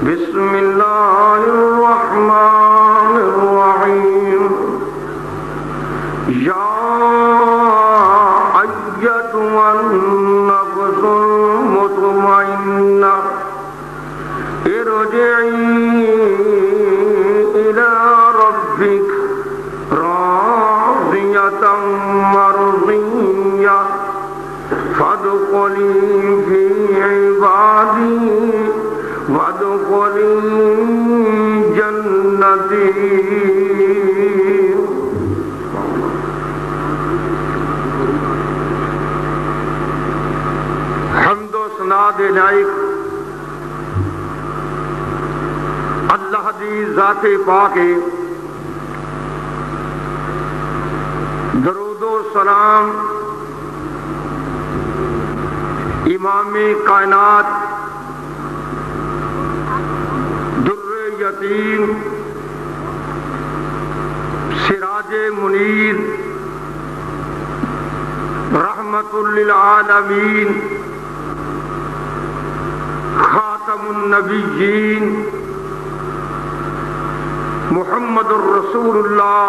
بسم اللہ الرحمن الرحیم یا ایتها النفس المطمئنہ ارجعی الی ربک راضیۃ مرضیہ فادخلی فی عبادی وادخلی جنتی۔ حمد و ثنا دے لائق اللہ دی ذات پاک ہے، درود و سلام امام کائنات در یتیم سراج منیر رحمت للعالمین خاتم النبیین محمد الرسول اللہ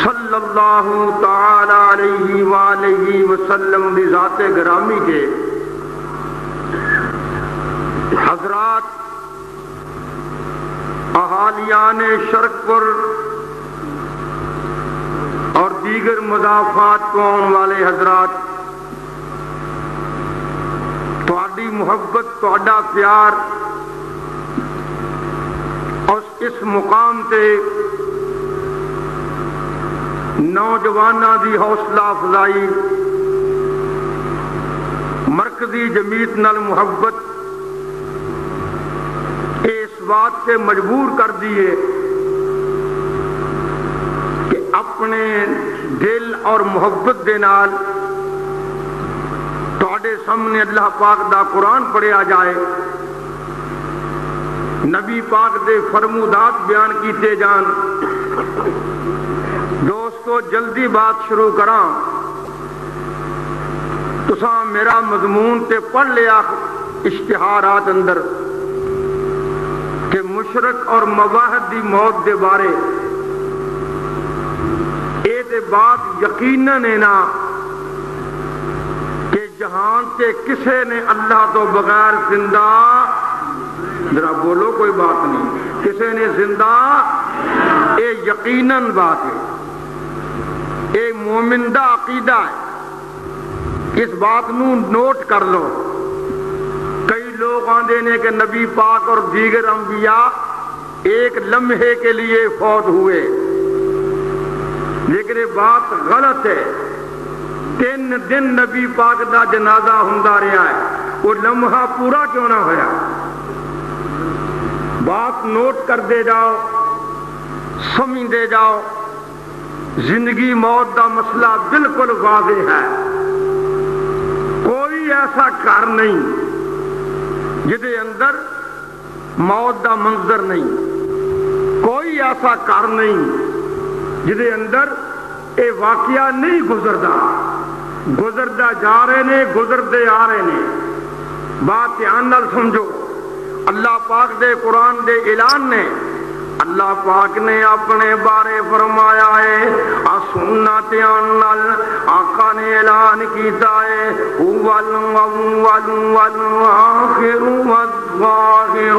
صلی اللہ تعالی علیہ وآلہ وسلم دی ذات گرامی کے حضرات اہالیان شرق پر اور دیگر مضافات کو آنے والے حضرات، تہاڈی محبت، تہاڈا پیار اور اس مقام تے نوجواناں دی حوصلہ افزائی، مرکزی جمعیت نال محبت اس بات سے مجبور کر دیے کہ اپنے دل اور محبت دے نال تہاڈے سامنے اللہ پاک دا قرآن پڑھیا جائے، نبی پاک دے فرمودات بیان کیتے جان۔ دوستو جلدی بات شروع کراں، تساں میرا مضمون تے پڑھ لیا اشتہارات اندر کہ مشرک اور مواحد دی موت دے بارے، اے تے بات یقیناً ہے نا کہ جہان تے کسے نے اللہ تو بغیر زندہ، ذرا بولو کوئی بات نہیں، کسے نے زندہ، اے یقیناً بات ہے، اے مومن دا عقیدہ ہے، اس بات نو نوٹ کر لو۔ کئی لوگ آندے نے کہ نبی پاک اور دیگر انبیاء ایک لمحے کے لیے فوت ہوئے، لیکن یہ بات غلط ہے۔ 3 دن نبی پاک دا جنازہ ہوندا رہا ہے، وہ لمحہ پورا کیوں نہ ہویا؟ بات نوٹ کر دے جاؤ، سمجھ دے جاؤ، زندگی موت دا مسئلہ بالکل واضح ہے۔ کوئی ایسا گھر نہیں جدے اندر موت دا منظر نہیں، کوئی ایسا گھر نہیں جدے اندر اے واقعہ نہیں گزردا جا رہے نے، گزردے آ رہے نے۔ بات دھیان نال سمجھو، اللہ پاک دے قرآن دے اعلان نے، اللہ پاک نے اپنے بارے فرمایا ہے، سننا دھیان نال آقا نے اعلان کیتا ہے، اول والآخر والظاہر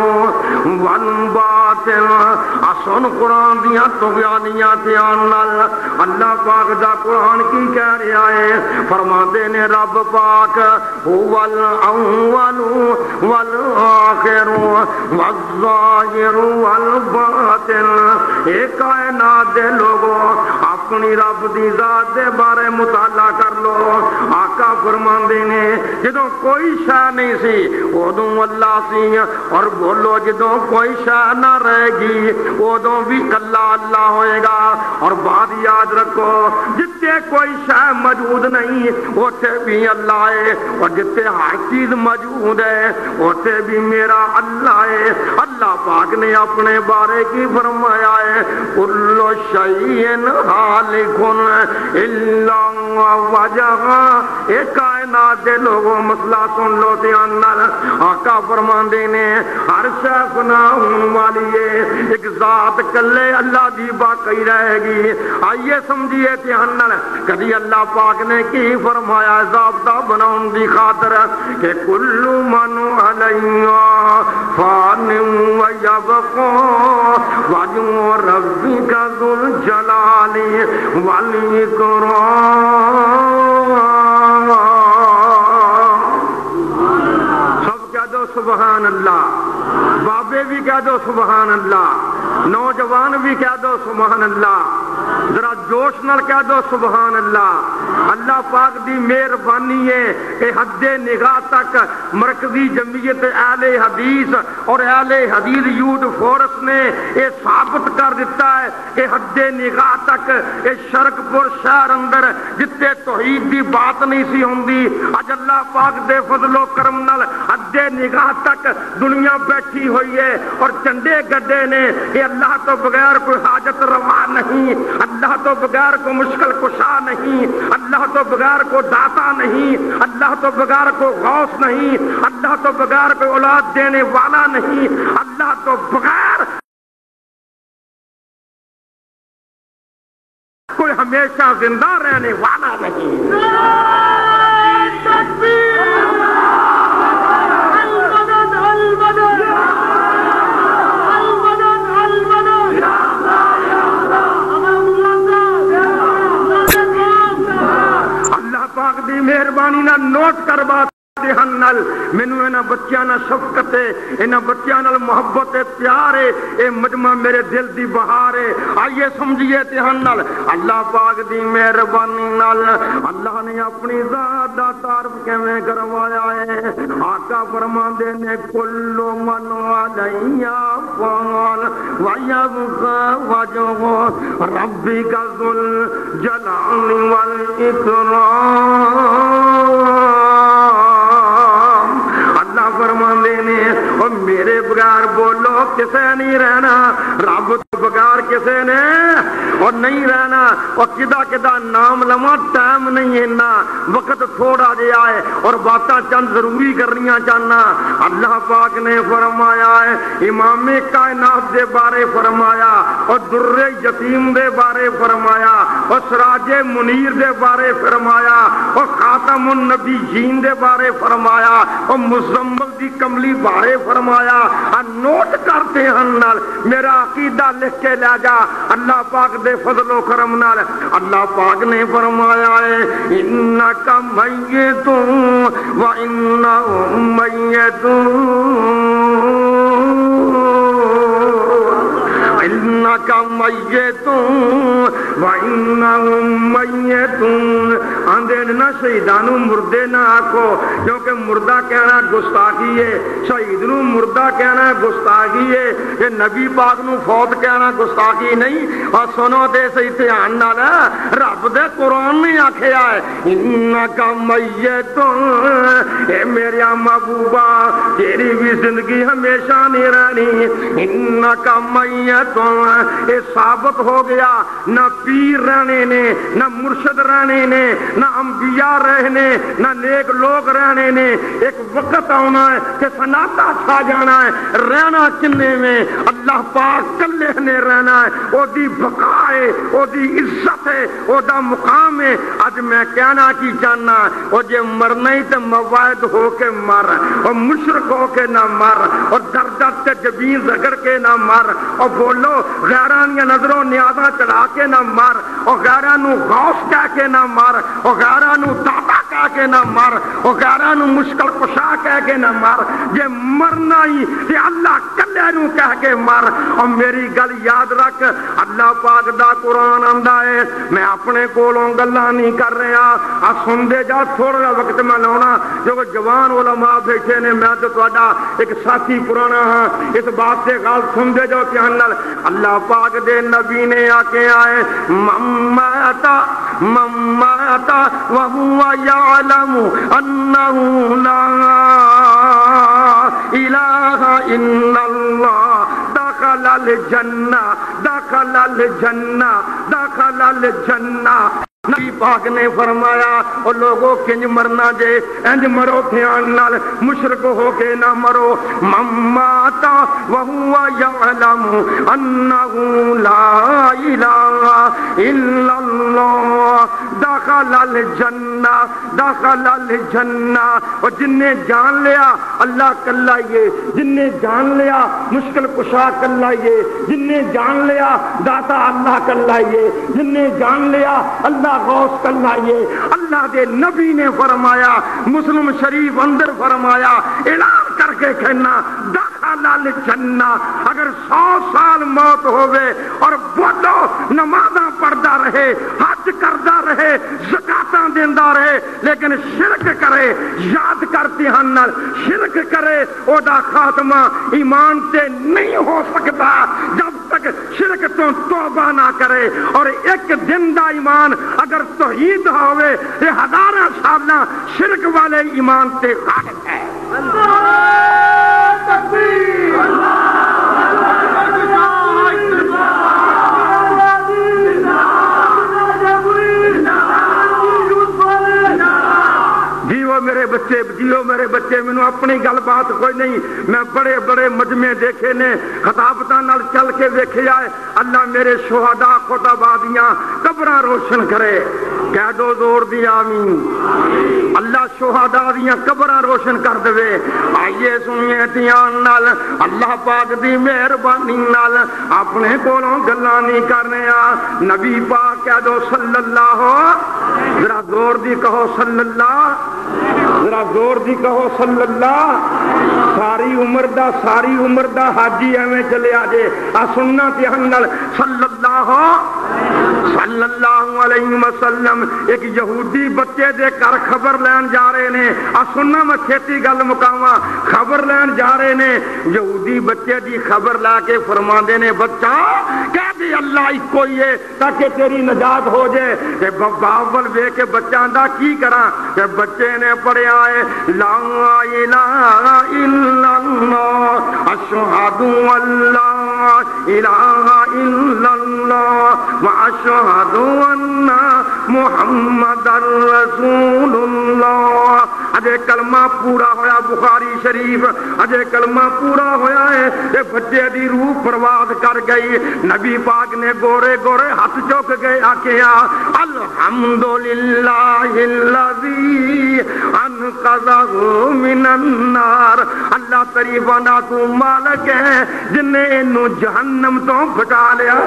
والباطن۔ سن قرآن دیاں تغیانیاں دھیان نال، اللہ پاک دا قرآن کی کہہ رہا ہے، فرماندے نے رب پاک اول والآخر والظاہر والباطن۔ اے کائنات دے لوگوں، اپنی رب دی ذات دے بارے مطالعہ کر لو۔ آقا فرماندے نے جدوں کوئی شے نہیں سی ادوں اللہ سی، اور بولو جدوں کوئی شے نہ رہے گی ادوں بھی اللہ اللہ ہوئے گا۔ اور بات یاد رکھو، جتے کوئی شے موجود نہیں اوتھے بھی اللہ ہے، اور جتے ہر چیز موجود ہے اوتھے بھی میرا اللہ ہے۔ اللہ پاک نے اپنے بارے کی فرمایا ہے، کل شیء ہالک الا وجہ، ایک کائنات دے لوگوں مسئلہ سن لو دھیان نال آقا فرماندے نے ہر شے فنا ہون والی ہے ایک ذات کلے اللہ دی باقی رہے گی آئیے سمجھیے دھیان نال کبھی اللہ پاک نے کی فرمایا ضابطہ بناؤن دی خاطر کہ کل من علیہا فان ویبقا وجہ ربک ذو الجلال والاکرام سب کہہ دو سبحان اللہ بابے بھی کہہ دو سبحان اللہ نوجوان بھی کہہ دو سبحان اللہ ذرا جوش نال کہہ دو سبحان اللہ اللہ پاک دی مہربانی ہے کہ حد نگاہ تک مرکزی جمعیت اہل حدیث اور اہل حدیث یوتھ فورس نے یہ ثابت کر دیتا ہے کہ حد نگاہ تک شرک پور شہر اندر جتے توحید دی بات نہیں سی ہوندی اج اللہ پاک دے فضل و کرم نال حد نگاہ تک دنیا بیٹھی ہوئی ہے اور چنڈے گڈے نے کہ اللہ تو بغیر کوئی حاجت روا نہیں اللہ تو بغیر کو مشکل کشا نہیں اللہ تو بغیر کو داتا نہیں اللہ تو بغیر کو غوث نہیں اللہ تو بغیر کوئی اولاد دینے والا نہیں اللہ تو بغیر کوئی ہمیشہ زندہ رہنے والا نہیں مہربانی نہ نوٹ کر بات نال مینوں انہاں بچیاں نال شفقت ہے انہاں بچیاں نال محبت ہے پیار ہے اے مجمع میرے دل دی بہار ہے آئیے سمجھیے دھیان نال اللہ پاک دی مہربانی نال اللہ نے اپنی ذات دا تعارف کیویں کروایا ہے آقا فرماندے نے کل من علیہا فان ویبقا وجہ ربک ذو الجلال والاکرام اللہ فرماندے نے اور میرے بغیر بولو کسے نہیں رہنا رب تو بغیر کسے نے اور نہیں رہنا اور کدا کدا نام لما ٹائم نہیں ہے نا وقت تھوڑا جہا ہے اور باتاں چند ضروری کرنیاں چاہنا اللہ پاک نے فرمایا ہے امام کائنات دے بارے فرمایا اور در یتیم دے بارے فرمایا اور سراج منیر دے بارے فرمایا اور خاتم النبیین دے بارے فرمایا اور مزمل دی کملی بارے فرمایا نوٹ کرتے ہیں نال میرا عقیدہ لکھ کے لے جا اللہ پاک دے فضل و کرم نال اللہ پاک نے فرمایا ہے انک میت و انہم میتون انک میت و انہم میتون آندے نہ شہیدانو مردے نہ آکھو کیونکہ مردہ کہنا گستاخی ہے شہید نو مردہ کہنا گستاخی ہے کہ نبی پاک نو فوت کہنا گستاخی نہیں اور سنو دے صحیح دھیان نال رب دے قرآن نے آکھیا ہے انک میت اے میرے محبوبہ تیری بھی زندگی ہمیشہ نہیں رہنی انک میت یہ ثابت ہو گیا نہ پیر رہنے نے نہ مرشد رہنے نے نہ انبیاء رہنے نہ نیک لوگ رہنے نے ایک وقت آنا ہے کہ سناٹا چھا جانا ہے رہنا کنے میں اللہ پاک کلے نے رہنا ہے او دی بقا ہے او دی عزت ہے او دا مقام ہے آج میں کہنا کی چاہنا ہے او جے مرنا ہی تے موائد ہو کے مر اور مشرک ہو کے نہ مر اور در در تے جبین زگر کے نہ مر اور بولو غیرانیاں نظروں نیازاں چڑھا کے نہ مر اور غیرانو غوث کہہ کے نہ مر اور غیرانو داتا کہہ کے نہ مر اور غیرانو مشکل کشا کہہ کے نہ مر یہ مرنا ہی یہ اللہ کلے نو کہہ کے مر اور میری گل یاد رکھ اللہ پاک دا قرآن آندا ہے میں اپنے کولوں گلاں نہیں کر رہا آ سن دے جا تھوڑا وقت میں لاؤنا جو جوان علماء بیٹھے نے میں تو تہاڈا ایک ساتھی پرانا ہاں اس بات سے غال سن دے جو کہ اللہ پاک دے نبی نے آکے آئے مماتا وہو یعلم انہ لا الہ الا اللہ دخل الجنہ دخل الجنہ دخل الجنہ نبی پاک نے فرمایا او لوگوں کنج مرنا جے انج مرو دھیان نال مشرک ہو کے نہ مرو مماتا وہو یعلم انہ لا الہ الا اللہ دخل الجنہ دخل الجنہ. اور جن نے جان لیا اللہ کلا یہ، جن نے جان لیا مشکل کشا کلا یہ، جن نے جان لیا داتا اللہ کلا یہ، جن نے جان لیا اللہ غوث کلا یہ. اللہ دے نبی نے فرمایا مسلم شریف اندر فرمایا اعلان کر کے کہنا دخل الجنہ. اگر 100 سال موت ہوئے اور بولو نمازاں پڑھدا رہے حج کردا رہے زکاتاں دیندا رہے لیکن شرک کرے یاد کرتی ہن نال شرک کرے او دا خاتمہ ایمان تے نہیں ہو سکتا جب تک شرک تو توبہ نہ کرے. اور ایک دن دا ایمان اگر توحید ہوئے یہ 1000 سالاں شرک والے ایمان تے غالب ہے. اللہ تکبیر اللہ میرے بچے جیو میرے بچے مینوں اپنی گل بات کوئی نہیں. میں بڑے بڑے مجمع دیکھے نے خطابتاں نال چل کے ویکھیا ہے. اللہ میرے شہداء خطباء دیاں قبراں روشن کرے. کہہ دو زور دی آمین. اللہ شہداء دیاں قبراں روشن کر دے. آئیے سنیے دھیان نال اللہ پاک دی مہربانی نال اپنے کولوں گلاں نہیں کرنے آ. نبی پاک کہہ دو صلی اللہ، ذرا زور دی کہو صلی اللہ، ذرا زور دی کہو صلی اللہ. ساری عمر دا حاجی ایویں چلے آجے آ سننا دھیان نال صلی اللہ علیہ وسلم. ایک یہودی بچے دے کر خبر لین جا رہے نے. آ سننا میں کھیتی گل مکاواں. خبر لین جا رہے نے یہودی بچے دی خبر لا کے فرماندے نے بچہ کہہ دے اللہ ایک ہی ہے تاکہ تیری نجات ہو جائے. تے باول وے کے بچہ دا کی کراں. تے بچے نے پڑھیا ہے لا الہ الا اللہ اشہد ان لا الہ الا اللہ واشہد ان محمد رسول اللہ. اجے کلمہ پورا ہویا بخاری شریف، اجے کلمہ پورا ہویا ہے تے بچے دی روح پرواز کر گئی. نبی پاک نے گورے گورے ہاتھ چوک گئے آکھیا الحمدللہ الذی انقذہ من النار. اللہ تعریفاں تو مالک ہے جن نے اینو جہنم تو بچا لیا.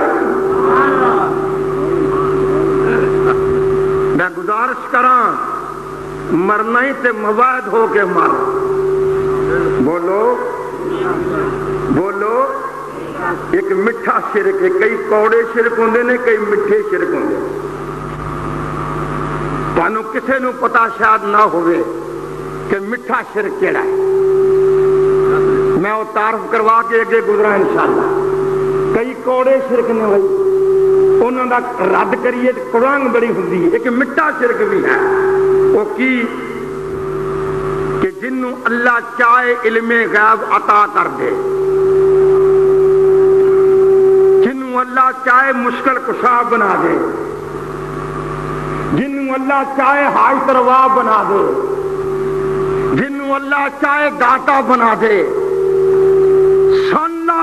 میں گزارش کراں مرنا ہی تے مواعد ہو کے مر. بولو بولو. ایک میٹھا شرک ہے. کئی کوڑے شرک ہوندے نے کئی میٹھے شرک ہوندے. تانوں کسے نو پتا شاید نہ ہوئے کہ میٹھا شرک کیڑا ہے. میں وہ تعارف کروا کے اگے گزرا انشاءاللہ. کئی کوڑے شرک نے بھائی انہوں دا رد کریے قرآن بڑی ہوندی ہے. ایک میٹھا شرک بھی ہے. وہ کی کہ جنوں اللہ چاہے علم غیب عطا کر دے، جنوں اللہ چاہے مشکل کشا بنا دے، جنوں اللہ چاہے حاجت روا بنا دے، جنوں اللہ چاہے داتا بنا دے. سننا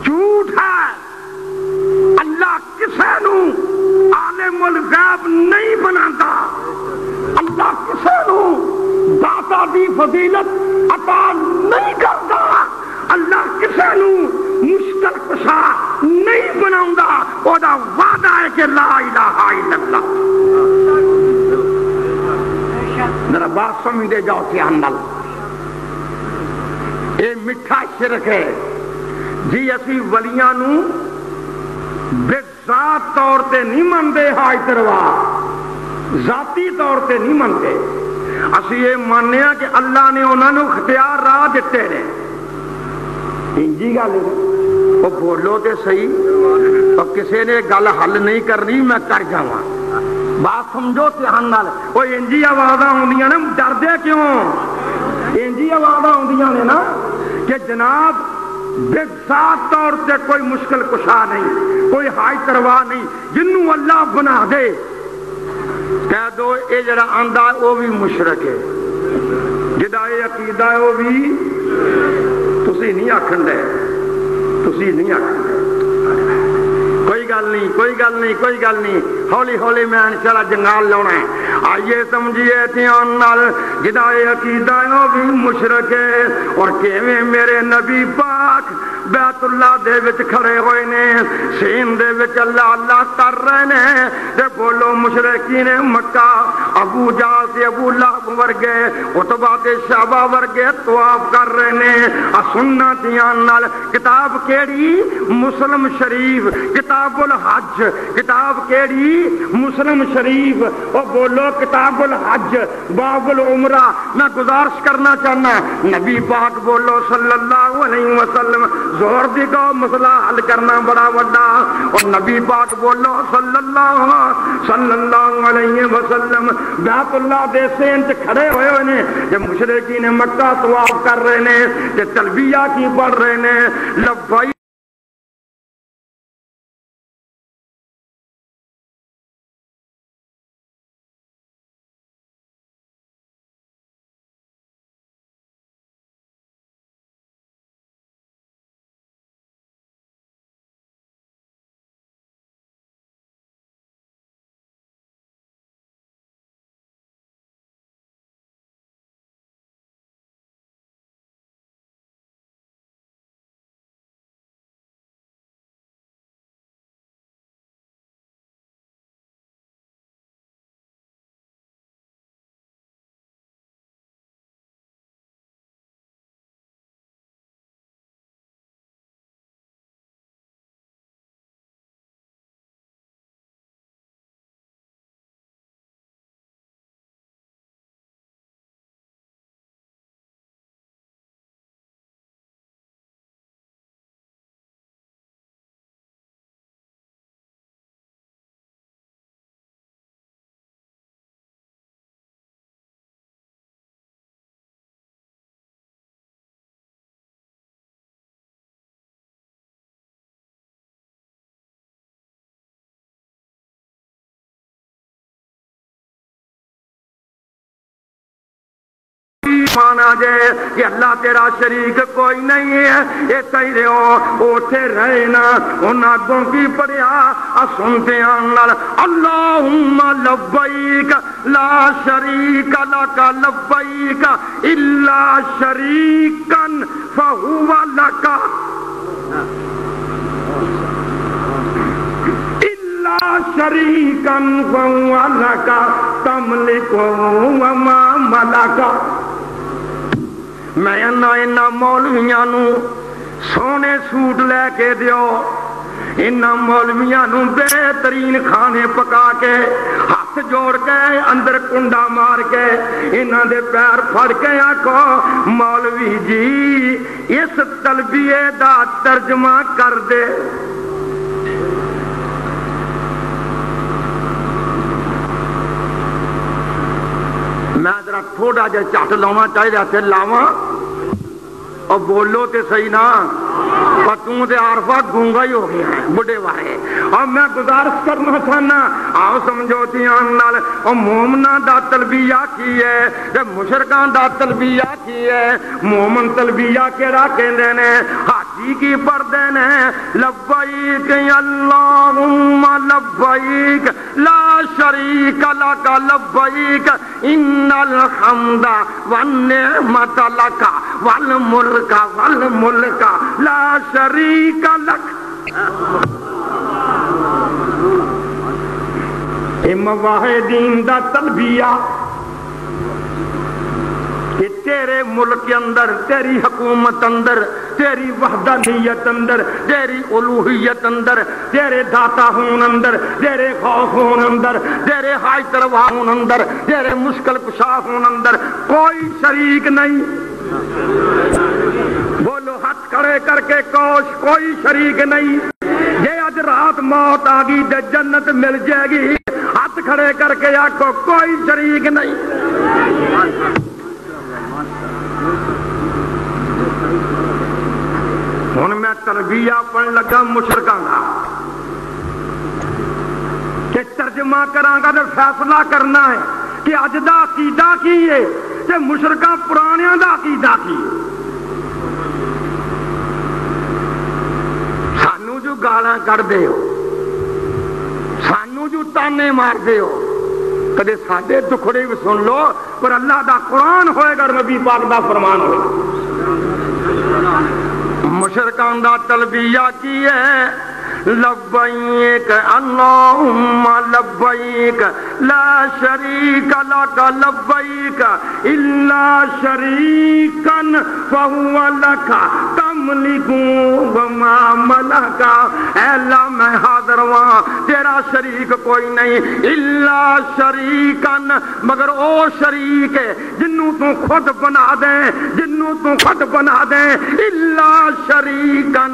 جھوٹ ہے. اللہ کسے نو عالم الغیب نہیں بناتا. اللہ کسے نو داتا دی فضیلت عطا نہیں کرتا. اللہ کسے نو مشکل کشا نہیں بناؤندا. او دا وعدہ ہے کہ لا الہ الا اللہ. ذرا بات سمجھ دے جاؤ دھیان نال. اے میٹھا شرک ہے جی. اسی ولیاں نو بے ذات طور تے نہیں مندے حاجت روا، ذاتی طور تے نہیں مندے. اسی یہ ماننے کہ اللہ نے انہوں نے اختیار راہ دیتے نے. انجی گل وہ بولو تے صحیح. اور کسی نے گل حل نہیں کرنی میں کر جاواں. بات سمجھو دھیان نال. وہ انجی آوازاں آوندیاں نے ڈردے کیوں؟ انجی آوازاں آوندیاں نے نا کہ جناب بے ذات طور سے کوئی مشکل کشا نہیں، کوئی حاجت روا نہیں. جنوں اللہ بنا دے کہہ دو یہ جڑا آندا ہے وہ بھی مشرک ہے، جڑا یہ عقیدہ ہے وہ بھی تسی نہیں آکھن دے، تسی نہیں آکھن دے۔ کوئی گل نہیں، کوئی گل نہیں، کوئی گل نہیں، ہولی ہولی میں انشاءاللہ جنگال لاؤنا ہے۔ آئیے سمجھیے دھیان نال، جدا یہ عقیدہ ہے وہ بھی مشرک ہے۔ اور کیویں میرے نبی پاک بیت اللہ دے وچ کھڑے ہوئے نے، سین دے وچ اللہ اللہ کر رہے نے، تے بولو مشرکین مکہ ابو جہل تے ابو لہب ورگے، عتبہ تے شعبہ ورگے طواف کر رہے نے۔ سننا دھیان نال، کتاب کیڑی؟ مسلم شریف، کتاب الحج۔ کتاب کیڑی؟ مسلم شریف۔ او بولو کتاب الحج باب العمرہ۔ میں گزارش کرنا چاہنا نبی پاک بولو صلی اللہ علیہ وسلم، زور دی کو مسئلہ حل کرنا بڑا وڈا، اور نبی پاک بولو صلی اللہ علیہ وسلم بیت اللہ دے سین تے کھڑے ہوئے ہوئے نے، جب مشرکین مکہ طواف کر رہے نے تے تلبیہ کی پڑھ رہے نے، لبیک مانا جائے کہ اللہ تیرا شریک کوئی نہیں ہے، یہ تیرے اوٹھے رہے نا، ان آگوں کی پڑھیا سنتے آنال اللہم لبیک لا شریک لک لبیک الا شریکا فہو لک شریکا فہو لک تملک وما ملک۔ میں انہاں مولویاں نو سونے سوٹ لے کے دیو، انہاں مولویاں نو بہترین کھانے پکا کے ہاتھ جوڑ کے اندر کنڈا مار کے انہاں دے پیر پھڑ کے آکھو مولوی جی اس تلبیے دا ترجمہ کر دے۔ میں ذرا تھوڑا جا چٹ لاواں چاہیے تے لاواں، اور بولو تے صحیح نا، پر توں تے عارفہ گونگا ہی ہو گیا ہے بڑے وارے۔ اور میں گزارش کرنا چاہنا آؤ سمجھو دھیان نال، اور مومناں دا تلبیہ کی ہے تے مشرکاں دا تلبیہ کی ہے۔ مومن تلبیہ کیڑا کہندے نے؟ حاجی کی پڑھدے نے لبیک اللہم لبیک لا شریک لک لبیک ان الحمد والنعمت لک والملک لا شریک لک۔ موحدین دا تلبیہ کہ تیرے ملک کے اندر، تیری حکومت اندر، تیری وحدانیت اندر، تیری الوہیت اندر، تیرے داتا ہون اندر، تیرے خوف ہون اندر، تیرے حاجت روا ہون اندر، تیرے مشکل کشا ہون اندر کوئی شریک نہیں۔ بولو ہاتھ کھڑے کر کے کوش، کوئی شریک نہیں۔ یہ اج رات موت آ گئی تے جنت مل جائے گی، ہاتھ کھڑے کر کے آکھو کوئی شریک نہیں۔ ہن میں تربیہ پڑھن لگا مشرکاں دا کہ ترجمہ کرانگا تو فیصلہ کرنا ہے کہ اج دا عقیدہ کی ہے تے مشرکاں پرانیاں دا عقیدہ کی ہے. سانو جو گالاں کر دے ہو, سانو جو تانے مار دے ہو, کدے ساڈے دکھڑے بھی سن لو, پر اللہ دا قرآن ہوئے گا, نبی پاک دا فرمان ہوئے گا. مشرکان دا تلبیہ کی ہے لبیک اللہم لبیک لا شریک لک لبیک الا شریکا فہو لک تملک وما ملک. اے اللہ میں حاضر ہوں, تیرا شریک کوئی نہیں, الا شریکا مگر او شریک ہے جنوں تو خود بنا دے, جنوں تو خود بنا دے, الا شریکا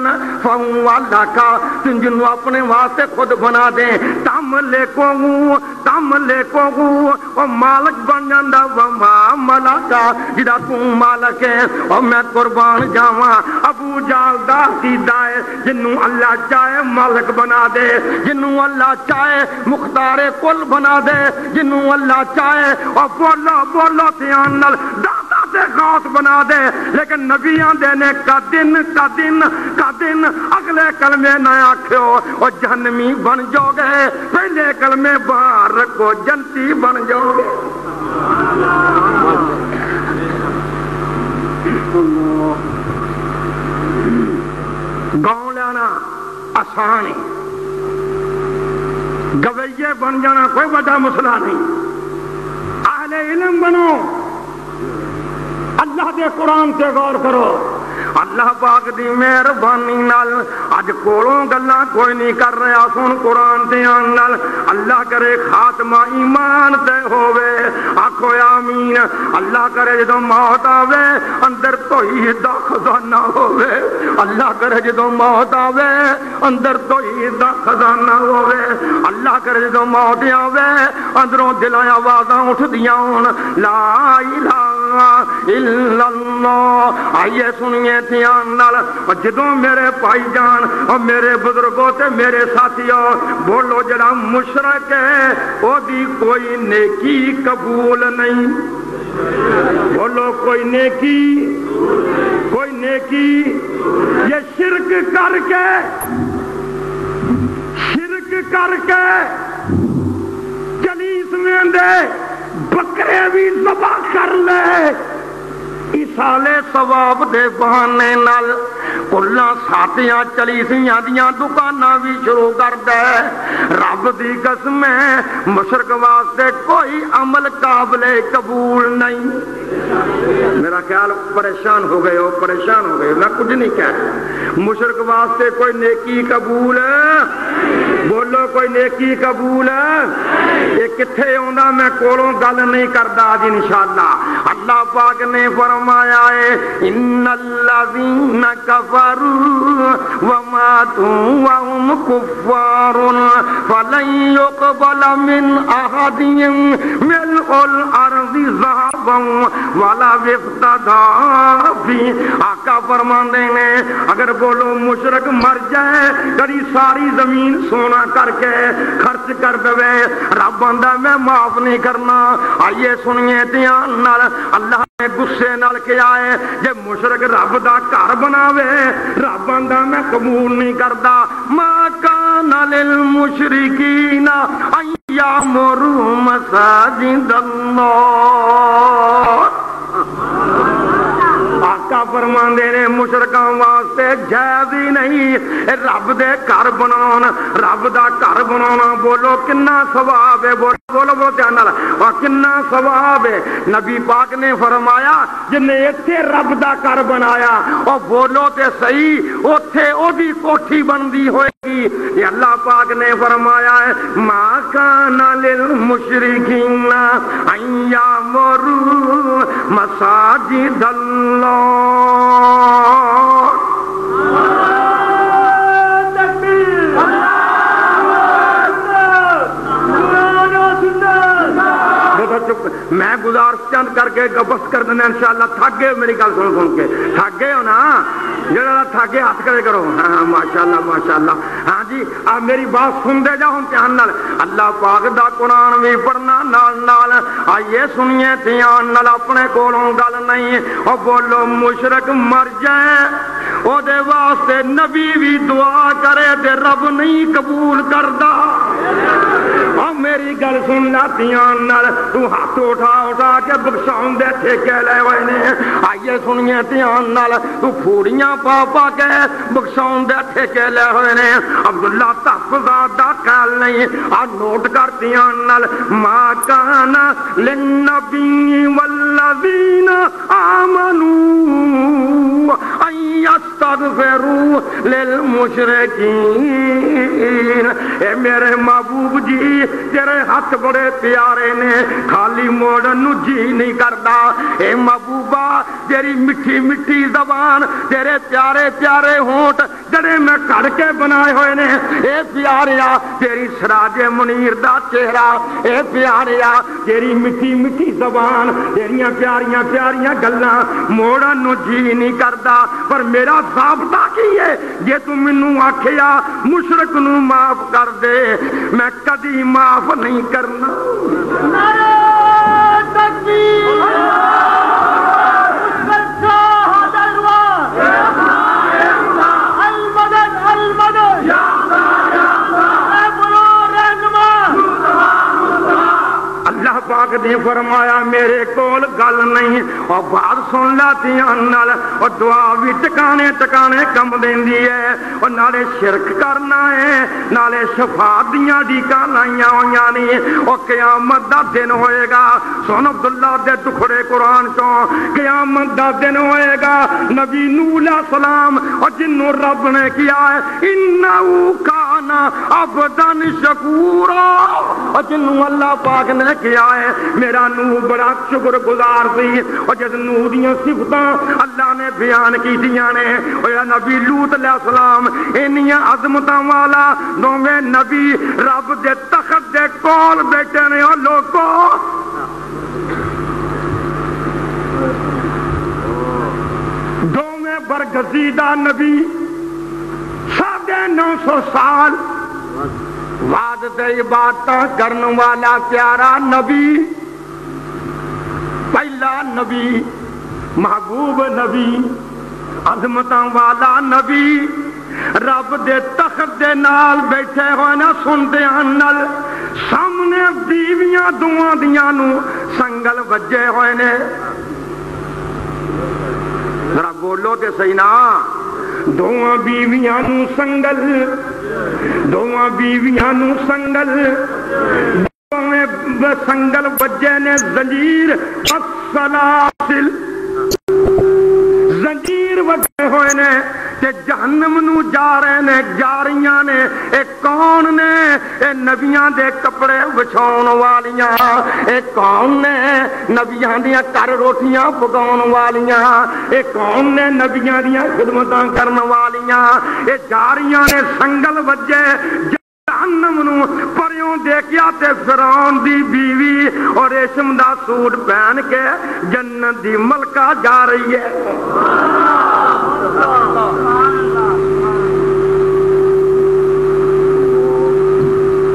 فہو لک جنوں اپنے واسطے خود بنا دے. تم لے کو او مالک بن جاندا وما ملکا جدا تو مالک ہے. او میں قربان جاواں ابو جہل دا عقیدہ ہے جنوں اللہ چاہے مالک بنا دے, جنوں اللہ چاہے مختار کل بنا دے, جنوں اللہ چاہے او بولو دھیان نال داتا تے غوث بنا دے. لیکن نبیاں دے نے کا دن اگلے کلمے نہ آکھو او جہنمی بن جاؤ گے, پہلے کلمے باہر رکھو جنتی بن جاؤ گے. گاؤں لینا آسان ہے, گویے بن جانا کوئی بڑا مسئلہ نہیں. اہل علم بنو, اللہ دے قرآن سے غور کرو. اللہ پاک دی مہربانی نال اج کولوں گلاں کوئی نہیں کر رہا, سن قرآن دھیان نال. اللہ کرے خاتمہ ایمان تے ہووے, آکھو آمین. اللہ کرے جدوں موت آوے اندر توحید دا خزانہ ہووے, اللہ کرے جدوں موت آوے اندر توحید دا خزانہ ہووے. اللہ کرے جدوں موت آوے اندروں دلاں آوازاں اٹھدیاں ہون لا الہ الا اللہ. آئیے سنیے دھیان نال, جدوں میرے بھائی جان اور میرے بزرگوں تے میرے ساتھیوں بولو, جڑا مشرک ہے او دی کوئی نیکی قبول نہیں. بولو کوئی نیکی, کوئی نیکی. یہ شرک کر کے جلیس میں دے بکرے بھی ذبح کر لے, اسالے ثواب دے بہانے نال کلاں ساتیاں چلیسیاں دیاں دکاناں بھی شروع کر دے. رب دی قسم ہے مشرک واسطے کوئی عمل قابل قبول نہیں. میرا خیال پریشان ہو گئے ہو, میں کچھ نہیں کہہ رہا. مشرک واسطے کوئی نیکی قبول, بولو کوئی نیکی قبول. یہ کتھے ہوندا میں کولوں گل نہیں کردا آج انشاءاللہ. اللہ پاک نے فرمایا ہے ان الذین کفروا وماتوا وهم کفار فلن يقبل من احدهم ملء الارض ذهبا ولا افتدى به. آقا فرماندے نے اگر بولو مشرک مر جائے کدی ساری زمین سونا کر کے خرچ کر دے, رب آندا میں معاف نہیں کرنا. آئیے سنیے دھیان نال, اللہ نے غصے نال کیا ہے جے مشرک رب دا گھر بناوے, رب آندا میں قبول نہیں کردا. ما کان للمشرکین ان یعمروا مساجد اللہ. آقا فرماندے نے مشرکاں واسطے جائز ہی نہیں رب دے گھر بناون, رب دا گھر بنانا. بولو کنا ثواب ہے, بولو دھیان نال, اور کنا ثواب ہے. نبی پاک نے فرمایا جن نے ایتھے رب دا گھر بنایا, اور بولو تے صحیح اوتھے او دی کوٹھی بندی ہوئے گی. یہ اللہ پاک نے فرمایا ہے ما کان للمشرکین ان یعمروا مساجد اللہ. میں گزارش چند کر کے بس کر دینا انشاءاللہ. تھک گئے میری گل سن کے, تھک گئے ہو نا. جڑا تھا کے ہاتھ کرے کرو. ہاں ماشاءاللہ ماشاءاللہ. ہاں جی آپ میری بات سن دے جاؤ دھیان نال. اللہ پاک دا قرآن بھی پڑھنا نال نال. آئیے سنیے دھیان نال اپنے کولوں گل نہیں. او بولو مشرک مر جائے او دے واسطے نبی بھی دعا کرے تے رب نہیں قبول کردا. میری گل سننا دھیان نال. تو ہاتھ اٹھا اٹھا کے بخشاؤں دے ٹھیکے لے ہوئے نے. آئیے سنیے دھیان نال. تو پھوڑیاں پا پا کے بخشاؤں دے ٹھیکے لے ہوئے نے. عبداللہ تحفظات دا خیال نہیں. آ نوٹ کر دھیان نال. ما کان للنبی والذین آمنوا ان یستغفروا للمشرکین. اے میرے محبوب جی تیرے ہاتھ بڑے پیارے نے, خالی موڑن نو جی نہیں کردا. اے محبوبہ تیری مٹھی مٹھی زبان, تیرے پیارے پیارے ہونٹ جڑے میں کڑ کے بنائے ہوئے نے. اے پیاریا تیری سراج منیر دا چہرہ, اے پیاریا تیری مٹھی مٹھی زبان, تیریاں پیاریاں پیاریاں گلاں موڑن نو جی نہیں کردا. پر میرا ضابطہ کی ہے جے تو مینوں آکھیا مشرک نو معاف کر دے, میں کدی معاف نہیں کرنا. نعرہ تکبیر پاک نے فرمایا میرے کول گل نہیں. اور بات سن لا دھیان نال. اور دعا بھی ٹکانے ٹکانے کم دیندی ہے. اور نالے شرک کرنا ہے نالے شفاعت دیاں ڈیکاں لائیاں ہویاں نہیں. اور قیامت دا دن ہوئے گا. سن عبداللہ دے ٹکڑے قرآن چوں. قیامت دا دن ہوئے گا. نبی نوح علیہ السلام اور جنوں رب نے کیا ہے انہو کان عبدا شکورا, اور جنوں اللہ پاک نے کیا ہے میرا نوح بڑا شکر گزار سی. اور جس نوح دیاں صفتاں اللہ نے بیان کیتیاں نے. اور نبی لوط علیہ السلام انیاں عظمتاں والا دوویں نبی رب دے تخت دے کول بیٹھے نے. او لوکو دوویں برگزیدہ نبی 950 سال وعد تے عبادت کرن والا پیارا نبی, پہلا نبی, محبوب نبی, عظمتاں والا نبی, رب دے تخت دے نال بیٹھے ہوئے نا سنتے نل. سامنے بیویاں دوواں دیاں نو سنگل وجے ہوئے نے. ذرا بولو تے صحیح نا. دوواں بیویاں نو سنگل, دوواں بیویاں نو سنگل, سنگل وجے نے زنجیر السلاسل, زنجیر وجے ہوئے نے تے جہنم نو جا رہے نے جاریاں نے. اے کون نے؟ اے نبیاں دے کپڑے وچھاؤن والیاں. اے کون نے؟ نبیاں دیاں کر روٹیاں پکاؤن والیاں. اے کون نے؟ نبیاں دیاں خدمتاں کرن والیاں. اے جاریاں نے سنگل وجے جہنم نو پریوں دیکھیا تے فرعون دی بیوی اور ریشم دا سوٹ پہن کے جنت دی ملکہ جا رہی ہے.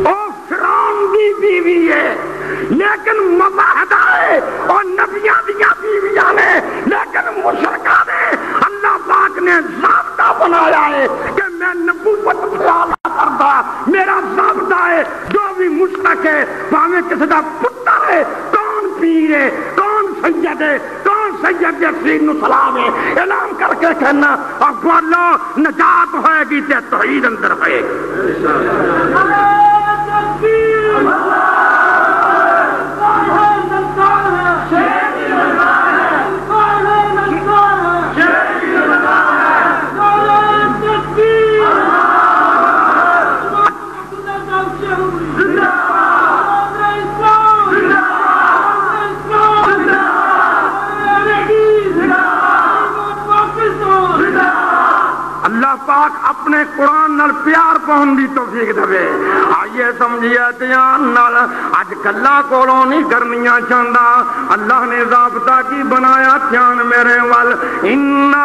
او فرعون دی بیوی ہے لیکن مباہدہ ہے, اور نبیاں دیاں بیویاں نے لیکن مشرکہ نے. اللہ پاک نے ضابطہ بنایا ہے کہ میں نبوت پھیلا کرتا, میرا ضابطہ ہے جو بھی مشرک ہے بھاویں کسی دا پتر ہے, کون پیر ہے, کون سید ہے, کون سید یسین نو سلام ہے, اعلان کر کے کہنا اور بولو نجات ہوئے گی تے توحید اندر ہوئے گی. اللہ پاک اپنے قرآن نال پیار پاؤن دی توفیق دے. آئیے سمجھیے دھیان نال اج گلاں کولوں نہیں کرنیاں چاہندا. اللہ نے ضابطہ کی بنایا دھیان میرے وال. انہ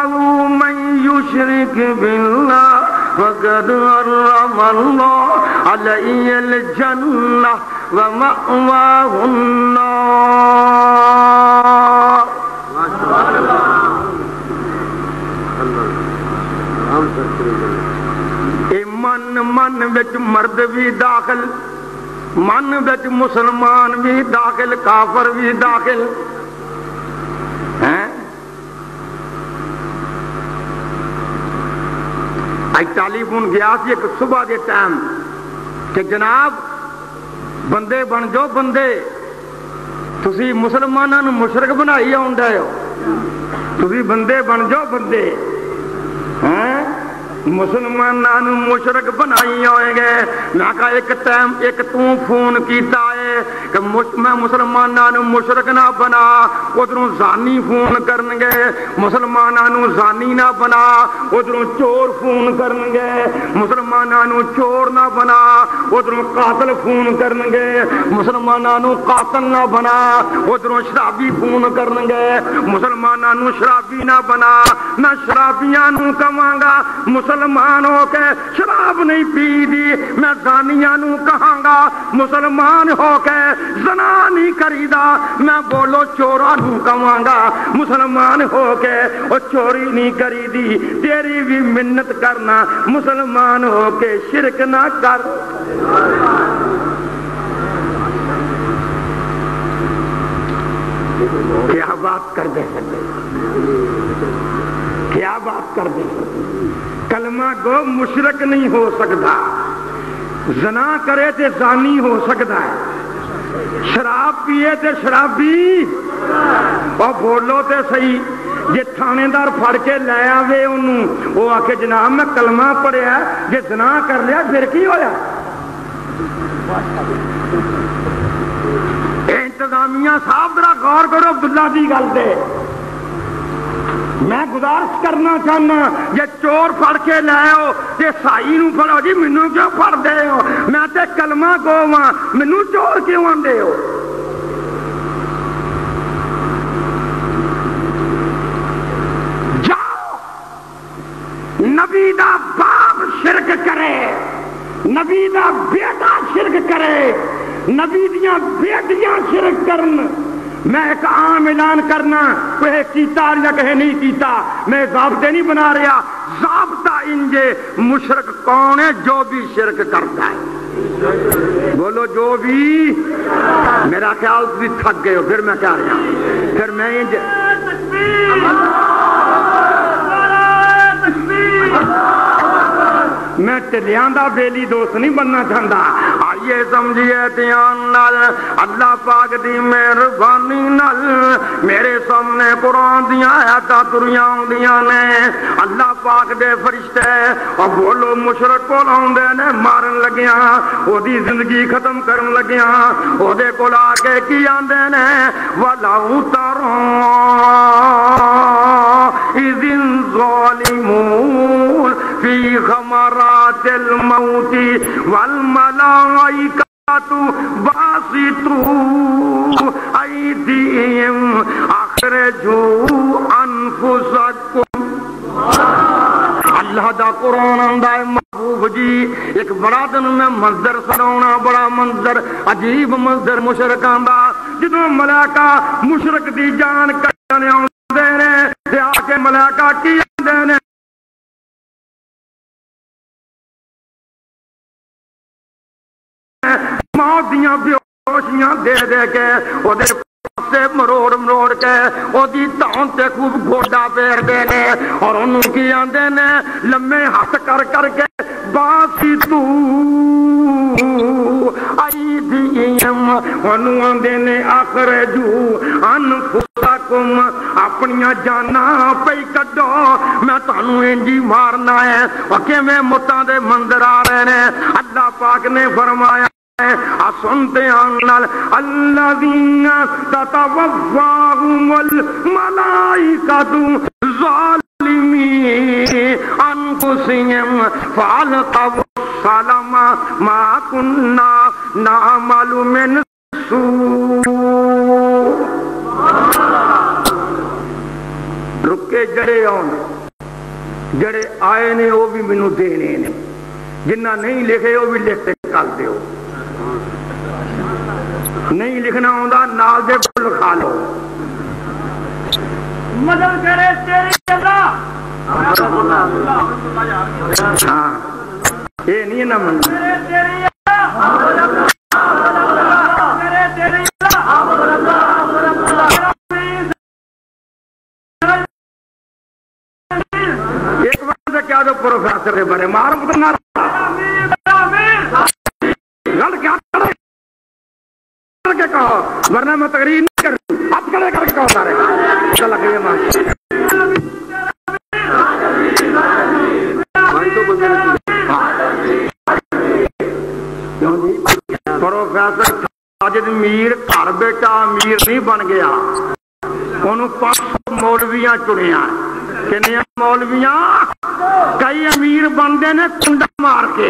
من یشرک باللہ فقد حرم اللہ علیہ الجنہ ومأواہ النار. من وچ مرد بھی داخل, من وچ مسلمان بھی داخل, کافر بھی داخل ہیں. اج ٹیلی فون گیا سی ایک صبح کے ٹائم کہ جناب بندے بن جو بندے, تسی مسلمانوں نو مشرک بنائی آؤندے ہو, تسی بندے بن جو بندے ہیں مسلمانوں مشرک بنائی ہوئے گے. میں کہا ایک ٹائم ایک تو فون کیتا ہے کہ میں مسلمانوں مشرک نہ بنا, ادھروں زانی فون کرن گے, مسلمانوں زانی نہ بنا, ادھروں چور فون کرن گے, مسلمانوں چور نہ بنا, ادھروں قاتل فون کرن گے, مسلمانوں قاتل نہ بنا, ادھروں شرابی فون کرن گے, مسلمانوں شرابی نہ بنا. میں شرابیاں نو کہاں گا مسلمان ہو کے شراب نہیں پی دی, میں زانیاں نو کہاں گا مسلمان ہو کے زنا نہیں کریدا. میں بولو چوراں نو کہاں گا مسلمان ہو کے او چوری نہیں کری دی. تیری بھی منت کرنا مسلمان ہو کے شرک نہ کر. کیا بات کر دے سکتے, کیا بات کر دے سکتے. کلمہ گو مشرک نہیں ہو سکتا, زنا کرے تے زانی ہو سکتا ہے, شراب پیے تے شرابی, اور بولو تے صحیح جے تھانے دار پھڑ کے لے آوے انہوں وہ آکے جناب میں کلمہ پڑھیا جے زنا کر لیا پھر کی ہویا. انتظامیہ صاحب ذرا غور کرو عبداللہ دی گل دے. میں گزارش کرنا چاہنا یہ چور پھڑ کے لے آؤ تے سائی نو پھڑو جی مینو کیوں پھڑ دے ہو, میں تے کلمہ گو ہاں مینو چور کیوں آندے ہو. جاؤ نبی دا باپ شرک کرے, نبی دا بیٹا شرک کرے, نبی دیاں بیٹیاں شرک کرن. میں ایک عام اعلان کرنا, کوئی کیتا یا کہے نہیں کیتا, میں ضابطے نہیں بنا رہا. ضابطہ انجے مشرک کون ہے جو بھی شرک کرتا ہے. بولو جو بھی. میرا خیال بھی تھک گئے ہو, پھر میں کیا رہا, پھر میں میں ٹلیاں دا بیلی دوست نہیں بننا چاہتا. آئیے سمجھیے دھیان نال اللہ پاک دی مہربانی نال میرے سامنے قرآن دیاں آیاتاں تریاں ہوندیاں نے. اللہ پاک دے فرشتے اور بولو مشرک کول آوندے نے مارن لگیاں, او دی زندگی ختم کرن لگیاں, او دے کول آ کے کی آندے نے وَلَوْ تَرَىٰ إِذِ الظَّالِمُونَ فِي غَمَرَاتِ الْمَوْتِ وَالْمَلَائِكَةُ بَاسِطُو أَيْدِيهِمْ أَخْرِجُوا أَنفُسَكُمْ. اللہ دا قرآن آندا ہے محبوب جی. ایک بڑا دن میں منظر سناونا, بڑا منظر عجیب منظر مشرکاں دا. جدوں ملائکہ مشرک دی جان کٹنے آندے نے تے آ کے ملائکہ کی آندے نے موت دیاں بیہوشیاں دے دے کے او دے پاسے مروڑ مروڑ کے او دی تان تے خوب گھوڑا پھیر دے نے, اور انہوں کی آندے نے لمے ہاتھ کر کر کے باسطو ایدیہم, انہوں آندے نے اخرجو انفسکم, اپنیاں جانا پئی کڈو, میں تانوں انجی مارنا ہے. اور کیویں موتاں دے منظر آ رہے نے. اللہ پاک نے فرمایا سنتے الذین تتوفاہم الملائکۃ ظالمی انفسہم أنفسهم فألقوا السلم ما كنا نعمل من سوء. رکے جڑے آن جڑے آئے نے وہ بھی مینوں دینے نے، جنہ نہیں لکھے وہ بھی لکھتے کر دیو، نہیں لکھنا ہوندا نال دے لکھا لو. مدد کرے تیری اللہ. ہاں یہ نہیں نہ من ایک بار کیا دو پروفیسر بڑے مار مدنا گل کیا کے کہو ورنہ میں تقریر نہیں کروں. اب کھڑے کر کے کہو سارے چلا گئے ماں پروفیسر ساجد میر گھر بیٹا امیر نہیں بن گیا، انہوں 500 مولویاں چنیا. کنیا مولویاں؟ کئی امیر بندے نے کنڈا مار کے،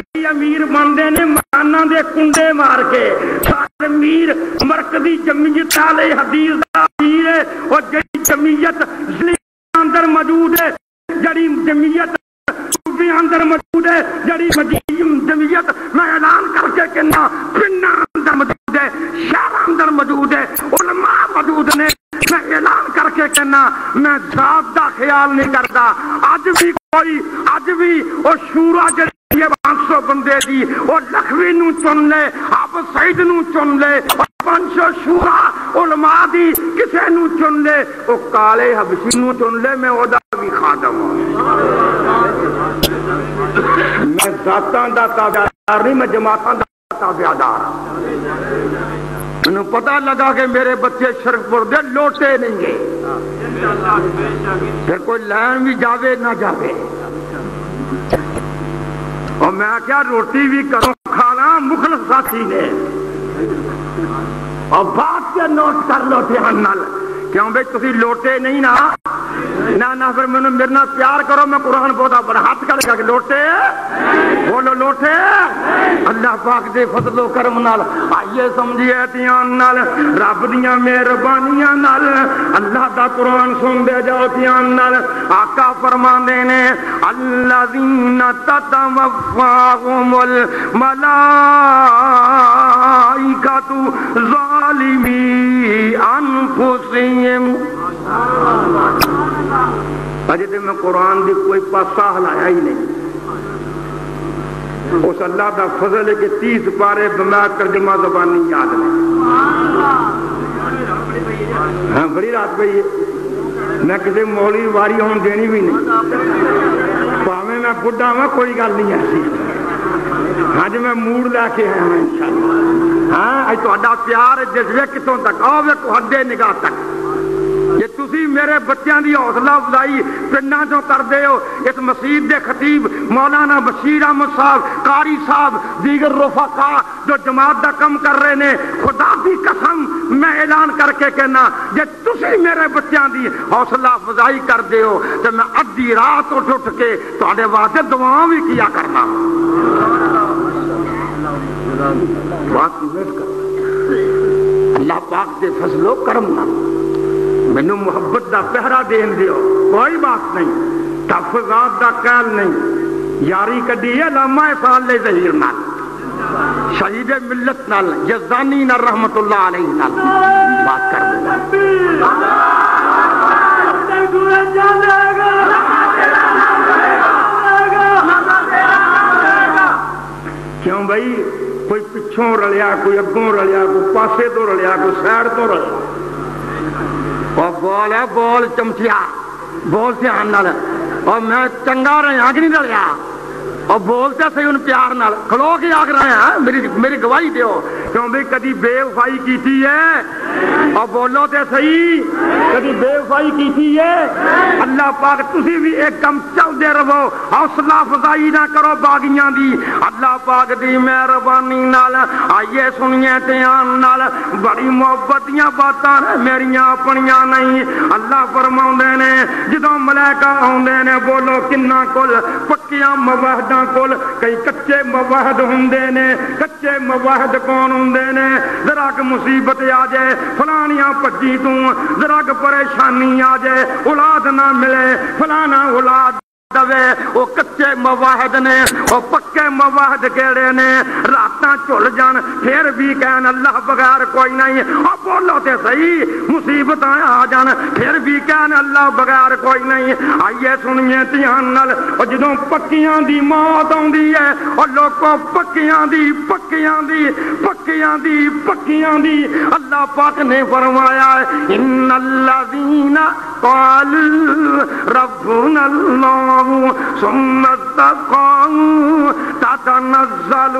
کئی امیر بندے نے مکانہ دے کنڈے مار کے. سارے امیر مرکزی جمعیت علیہ حدیث دا امیر ہے، اور جڑی جمعیت اندر موجود ہے، جڑی جمعیت اندر موجود ہے، جڑی جمعیت میں اعلان کر کے کہنا پنڈا اندر موجود ہے، شہر اندر موجود ہے، علماء موجود نے. میں اعلان کر کے کہنا میں ذات دا خیال نہیں کرتا. اج بھی کوئی اج بھی وہ شورا جڑی 500 بندے دی وہ لکھوی نو چن لے، آپ سعید نو چن لے، 500 شورا علماء دی کسے نو چن لے، وہ کالے حبشی نو چن لے، میں او دا بھی خادم ہوں. میں ذاتاں دا تابعدار نہیں، میں جماعتاں دا تابعدار. انہوں پتہ لگا کہ میرے بچے شرک پور دے لوٹے نہیں گے، پھر کوئی لین بھی جاوے نہ جاوے. اور میں کیا روٹی بھی کروں کھانا مخلص ساتھی نے. اور بات کے نوٹ کر لو دھیان نال، کیوں بھائی تسی لوٹے نہیں نا نہ پھر میں میرے نال پیار کرو. میں قرآن بہتا بڑا ہاتھ کر کے لوٹے بولو لوٹے. اللہ پاک دے فضل و کرم نال آئیے سمجھیے دھیان نال رب دیاں مہربانیاں نال اللہ دا قرآن سن دے جاؤ دھیان نال. آقا فرماندے نے الذین تتوفاہم الملائکۃ ظالمی انفسہم. اجے تے میں قرآن دی کوئی پاسا ہلایا ہی نہیں. اس اللہ دا فضل ہے کہ 30 پارے بما ترجمہ زبانی یاد ہے. ہاں بڑی رات پئی ہے. میں کسی مولوی واری ہون دینی بھی نہیں، پاویں میں بڈھا ہاں کوئی گل نہیں ایسی. ہاں جی میں موڈ لے کے آیا ہوں انشاءاللہ. ہاں اج تہاڈا پیار جذبے کتوں تک آؤ ویکھو حد نگاہ تک. یہ تسی میرے بچیاں دی حوصلہ افزائی پنڈاں چوں کردے ہو. اس مسجد دے خطیب مولانا بشیر احمد صاحب قاری صاحب دیگر رفقا جو جماعت دا کم کر رہے نے، خدا دی قسم میں اعلان کر کے کہنا جے تسی میرے بچیاں دی حوصلہ افزائی کردے ہو تے میں ادھی رات اٹھ کے تہاڈے واسطے دعاواں بھی کیا کرنا. اللہ پاک دے فضل و کرم نال مینوں محبت دا پہرا دین دیو. کوئی بات نہیں، تحفظات دا قائل نہیں. یاری کڈی ہے علامہ صالح ظہیر نال، شہید ملت نال، یزدانی نال رحمت اللہ علیہ نال بات کر دے. کیوں بھائی کوئی پچھوں رلیا، کوئی اگوں رلیا، کوئی پاسے تو رلیا، کوئی سائڈ تو رلیا. اور بول ہے بول چمچیا بول دھیان نال. اور میں چنگا رہا کہ نہیں رلیا، اور بولتے صحیح ان پیار نال کھلو کے آگ رہے ہیں. میری گواہی دیو کیوں بھی کدی بے وفائی کیتی ہے؟ اور بولو تے صحیح، کدی بے وفائی کیتی ہے؟ اللہ پاک تسی بھی ایک کم چلدے رہو، حوصلہ افزائی نہ کرو باغیاں دی۔ اللہ پاک دی مہربانی نال آئیے سنیے دھیان نال، بڑی محبت دیاں باتاں میریاں اپنیاں نہیں۔ اللہ فرماؤندے نے جدوں ملائکہ آوندے نے بولو کناں کول پکیاں مواہداں کول، کئی کچے مواہد ہوندے نے۔ کچے مواہد کون ہوندے نے؟ ذرا کہ مصیبت آ جائے فلانیاں پجی تو، ذرا کہ پریشانی آ جائے اولاد نہ ملے فلانا اولاد دوے، وہ کچے مواہد نے۔ وہ پکے مواہد کیڑے نے؟ راتاں چل جان پھر بھی کہن اللہ بغیر کوئی نہیں۔ اور بولو تے صحیح، مصیبتاں آ جان پھر بھی کہن اللہ بغیر کوئی نہیں۔ آئیے سنیے دھیان نال، اور جدوں پکیاں دی موت آندی ہے اور لوگوں پکیاں دی پکیاں دی پکیاں دی پکیاں دی، اللہ پاک نے فرمایا ان الذین قالوا ربنا اللہ ثم استقاموا تتنزل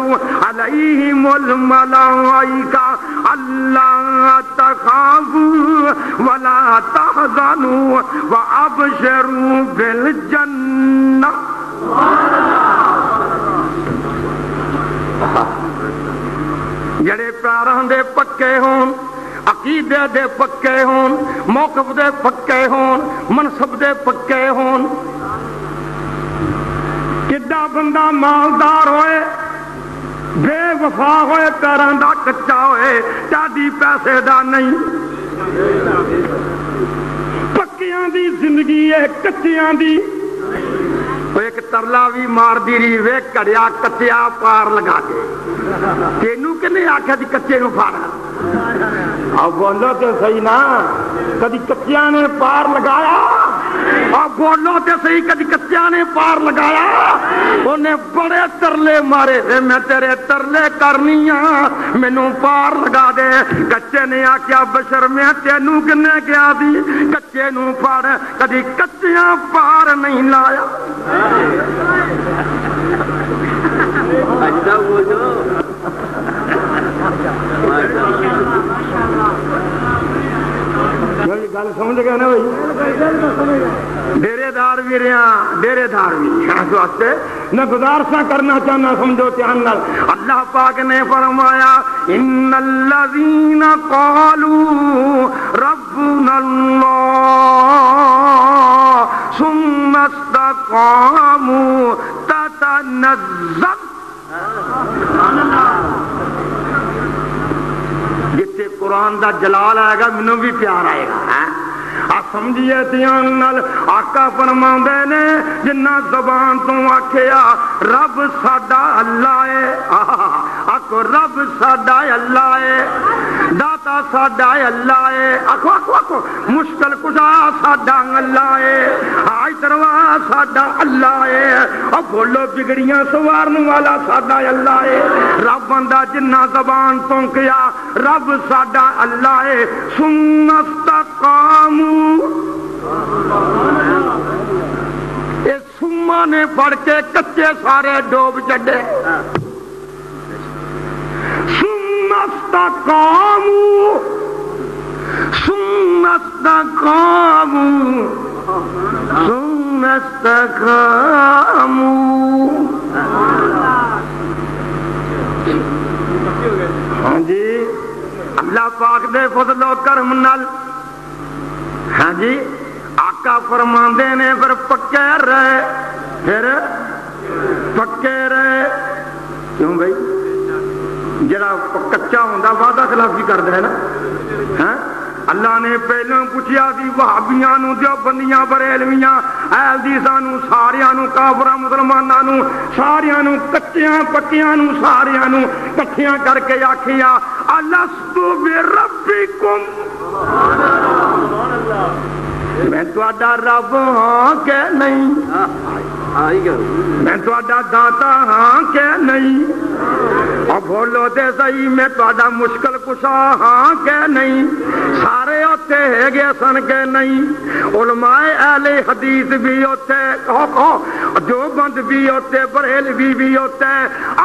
عليهم الملائكة ألا تخافوا ولا تحزنوا وأبشروا بالجنة۔ جڑے پیراں دے پکے ہون، عقیدے دے پکے ہون، موقف دے پکے ہون، منصب دے پکے ہون، کڈا بندہ مالدار ہوئے بے وفا ہوئے پیراں دا کچا ہوئے چادی پیسے دا نہیں، پکیاں دی زندگی ہے کچیاں دی۔ ایک ترلا بھی مار دی رہی وے کڑیا کچیا پار لگا کے، تینوں کنے آکھیا جی کچے نو پھاڑا؟ اب بولو تو صحیح نا، کدی کچیاں نے پار لگایا؟ اب بولو تو صحیح، کدی کچیاں نے پار لگایا؟ انہیں بڑے ترلے مارے میں تیرے ترلے کرنی ہاں مینوں پار لگا دے۔ کچے نے آکھیا بشر میں تینوں کنے کیا دی کچے نو پھاڑ؟ کدی کچیاں پار نہیں لایا۔ گل سمجھ گئے نا بھائی؟ ڈیرے دار بھی رہا، ڈیرے دار بھی اس واسطے میں گزارشاں کرنا چاہنا، سمجھو دھیان نال۔ اللہ پاک نے فرمایا ان الذین قالوا ربنا اللہ ثم استقاموا تتنزل، جتنے قرآن دا جلال آئے گا مینوں بھی پیار آئے گا۔ سمجھیے دھیان نال، آقا فرماندے نے جنہ زبان تو آکھیا رب ساڈا اللہ ہے، آکھو رب ساڈا اللہ ہے، داتا ساڈا اللہ ہے، آکھو آکھو آکھو مشکل کشا ساڈا اللہ ہے، حاج دروا ساڈا اللہ ہے، اور بولو بگڑیاں سوارن والا ساڈا اللہ ہے۔ رب بندہ جنہ زبان تو کیا رب ساڈا اللہ ہے، ثم استقاموا، اس سما نے پڑھ کے کچے سارے ڈوب چڈے۔ ثم استقاموا، ثم استقاموا، ثم استقاموا۔ ہاں جی، اللہ پاک دے فضل و کرم نال، ہاں جی آقا فرماندے نے پھر پکے رہے، پھر پکے رہے۔ کیوں بھائی؟ جڑا کچا ہوندا وعدہ خلافی کردا ہے نا۔ ہاں اللہ نے پہلوں پوچھیا سی وہابیاں نو، دیوبندیاں بریلویاں اہل حدیثاں نو، ساریاں نو، کافراں مسلماناں نو، ساریاں نو، کچیاں پکیاں نو، ساریاں نو کٹھیاں کر کے آکھیا الست بربکم، میں تہاڈا رب ہاں کہ نہیں، میں تہاڈا داتا ہاں کہ نہیں، اور بولو تے صحیح میں تہاڈا مشکل کشا ہاں کہ نہیں۔ سارے اوتھے ہے گے سن کے نہیں، علماء اہل حدیث بھی اوتھے، دیوبند بھی اوتھے، بریلوی بھی اوتھے،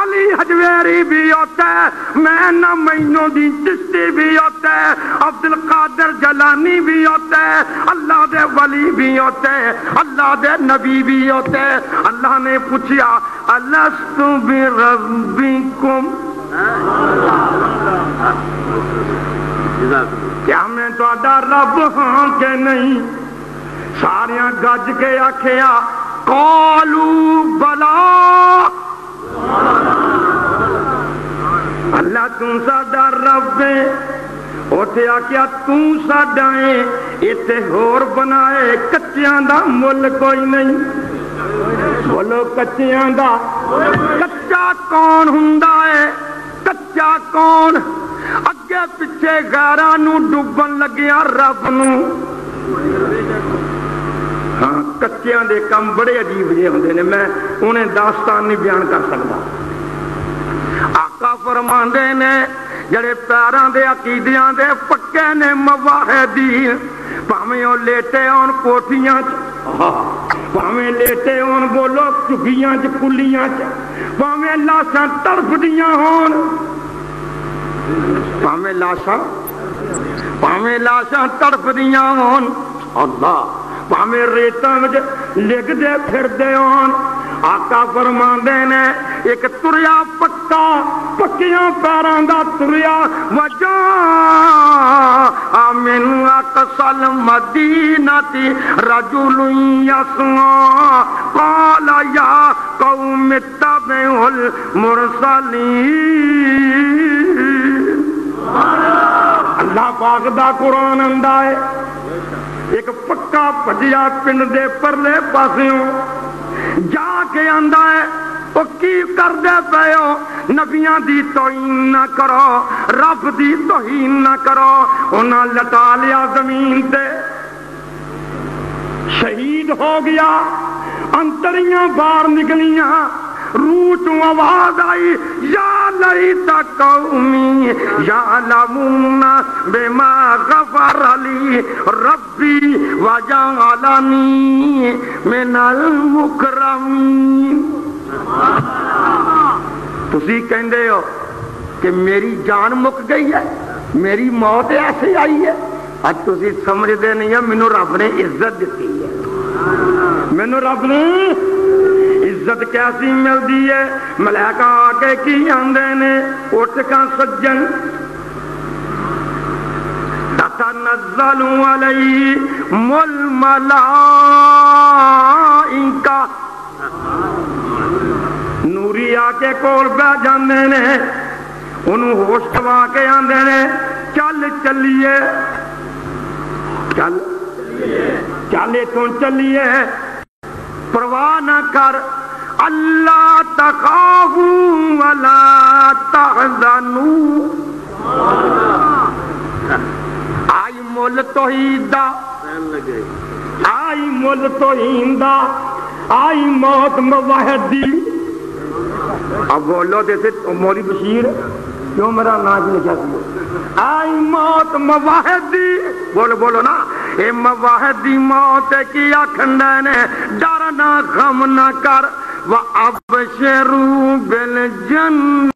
علی حجویری بھی ہوتا ہے، میں نہ مینوں دی چشتی بھی ہوتا ہے، عبد القادر جلانی بھی ہوتا ہے، اللہ دے ولی بھی ہوتے ہیں، اللہ دے نبی بھی ہوتے ہیں۔ اللہ نے پوچھا الست بربکم، کیا میں تہاڈا رب ہاں کہ نہیں؟ ساریاں گج کے آکھیا قالوا بلا، اللہ توں ساڈا رب ہے۔ اوتھے آکھیا توں ساڈا ہے، ایتھے ہور بنائے کچیاں دا مل کوئی نہیں۔ بولو کچیاں دا، کچا کون ہوندا ہے؟ کچا کون؟ اگے پیچھے غیراں نو ڈوبن لگیا رب نو۔ ہاں کچیاں دے کم بڑے عجیب جے ہوندے نے، میں انہیں داستان نہیں بیان کر سکتا۔ آقا فرماندے نے جڑے پیراں دے عقیدیاں دے پکے نے موحدین، پاویں او لیٹے ہون کوٹھیاں چ، پاویں لیٹے ہون بولو چگیاں چ کلیاں چ، پاویں لاشاں تڑفدیاں ہون، پاویں لاشاں تڑفدیاں ہون، اللہ پاویں ریتاں وچ لگدے پھردے ہون۔ آقا فرماندے نے ایک تریا پکا، پکیاں پیراں دا تریا، وجا من اقصى المدینۃ رجل یسعى قال یا قوم اتبعوا المرسلین۔ اللہ پاک دا قرآن آندا ہے، ایک پکا بھجیا پنڈ دے پرلے پاسیوں جا کے آندا ہے، وہ کی کردے پئے ہو؟ نبیاں دی توہین نہ کرو، رب دی توہین نہ کرو۔ انہاں لٹا لیا زمین تے، شہید ہو گیا، انتریاں باہر نکلیاں، روح تو آواز آئی یا لیت قومی یعلمون بما غفر لی ربی وجعلنی من المکرمین۔ تسی کہندے ہو کہ میری جان مک گئی ہے، میری موت ایسے آئی ہے، اب تسی سمجھدے نہیں ہو مینوں رب نے عزت دیتی ہے، مینوں رب نے عزت کیسی ملتی ہے؟ ملائکہ آ کے کی آندے نے اٹھ کا سجن، تتنزل علیہم الملائکہ، نوری آ کے کول بہ جاندے نے، انہوں ہوش کوا کے آندے نے چل چلیے، چل اتوں چلیے، پرواہ نہ کر، اللہ تخافوا ولا تحزنوا۔ آئی مل توحید دا، آئی مل توہین دا، آئی موت موحد دی۔ اب بولو جیسے مولی بشیر کیوں میرا ناچ لکھا سی، آئی موت موحد دی، بولو بولو نا، اے موحد دی موت کی آکھندے نے، ڈر نہ غم نہ کر، وَأَبْشِرُوا بِالْجَنَّةِ۔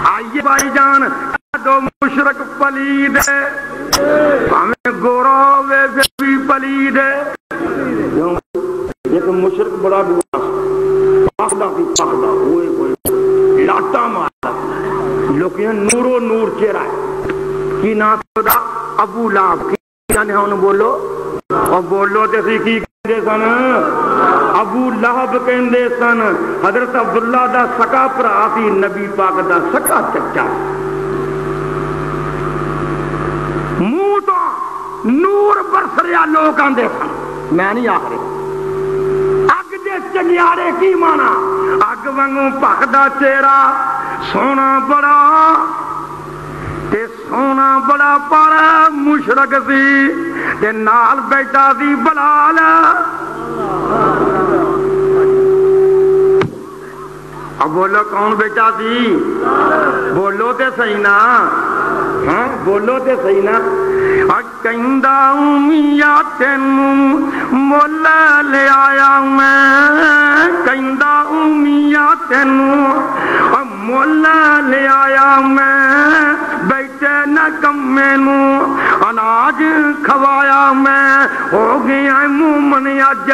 آئیے بھائی جان دو مشرک پلید ہے ہمیں گورا ہوئے بھی پلید ہے ایک مشرک بڑا پاکدہ کی پاکدہ ہوئے ہوئے لاٹا مارا لوگ یہ نور و نور چہرہ ہے کی نام خدا ابو لہب کی جانے انہوں بولو اور بولو تیسی کی کہندے سن ابو لہب کہندے سن حضرت عبداللہ دا سکا پرا سی نبی پاک دا سکا چچا منہ تو نور برس رہا لوگ آندے سن میں نہیں آخری اگ دے چنگیارے کی مانا اگ وانگوں پکدا چہرہ سونا بڑا تے سونا بڑا پارا مشرک سی تے نال بیٹا سی بلال اب بولو کون بیٹا سی بولو تے صحیح نا ہاں بولو تے صحیح نا کہندا میاں تینوں مول لے آیا میں کہندا میاں تینوں مول لے آیا میں بیٹے نہ کمے نو اناج کھوایا میں ہو گیا مومن اج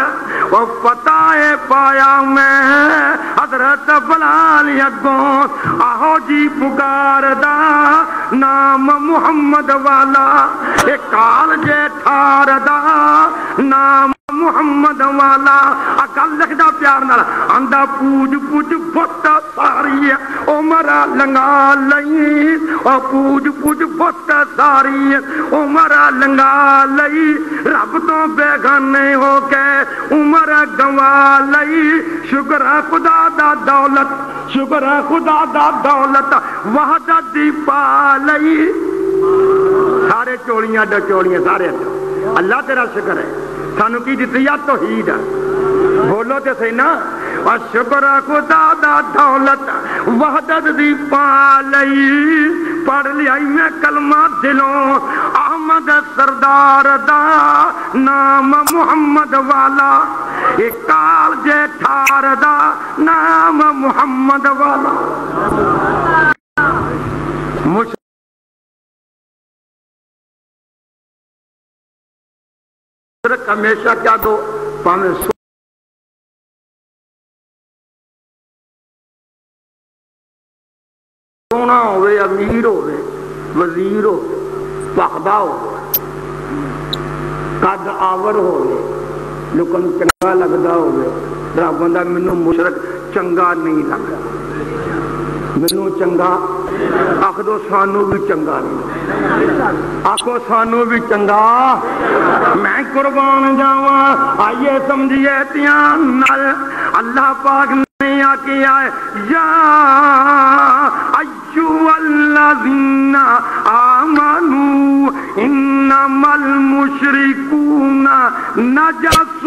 وہ پتہ ہے پایا میں حضرت بلال اگوں آہو جی پکار دا نام محمد والا ایک کال جے ٹھار دا نام محمد والا اکل لکھدا پیار نال آندا پوج پوج بت ساری عمر لنگا لئی او پوج پوج بت ساری عمر لنگا لئی رب تو بیگانے ہو کے عمر گوا لئی شکر خدا دا دولت شکر خدا دا دولت وحدت دی پا لئی سارے چوڑیاں ڈو چوڑیاں سارے اللہ تیرا شکر ہے سانو کی دیتی یا توحید بولو تے صحیح نا اور شکر خدا دا دولت وحدت دی پا لئی پڑھ لیا میں کلمہ دلوں احمد سردار دا نام محمد والا ایک کال جے ٹھار دا نام محمد والا مشرک ہمیشہ کیا دو پاہمیں سونا ہوئے امیر ہوئے وزیر ہوئے پاکدہ ہوئے قد آور ہوئے لیکن چنگا لگدا ہوئے رب بندہ منو مشرک چنگا نہیں لگا منو چنگا آخدو سانو بھی چنگا نہیں آخو سانو بھی چنگا میں قربان جاواں آئیے سمجھئے تیان نال اللہ پاک نے آکیا ہے یا ایوہ الذین آمنوا انما المشرکون نجس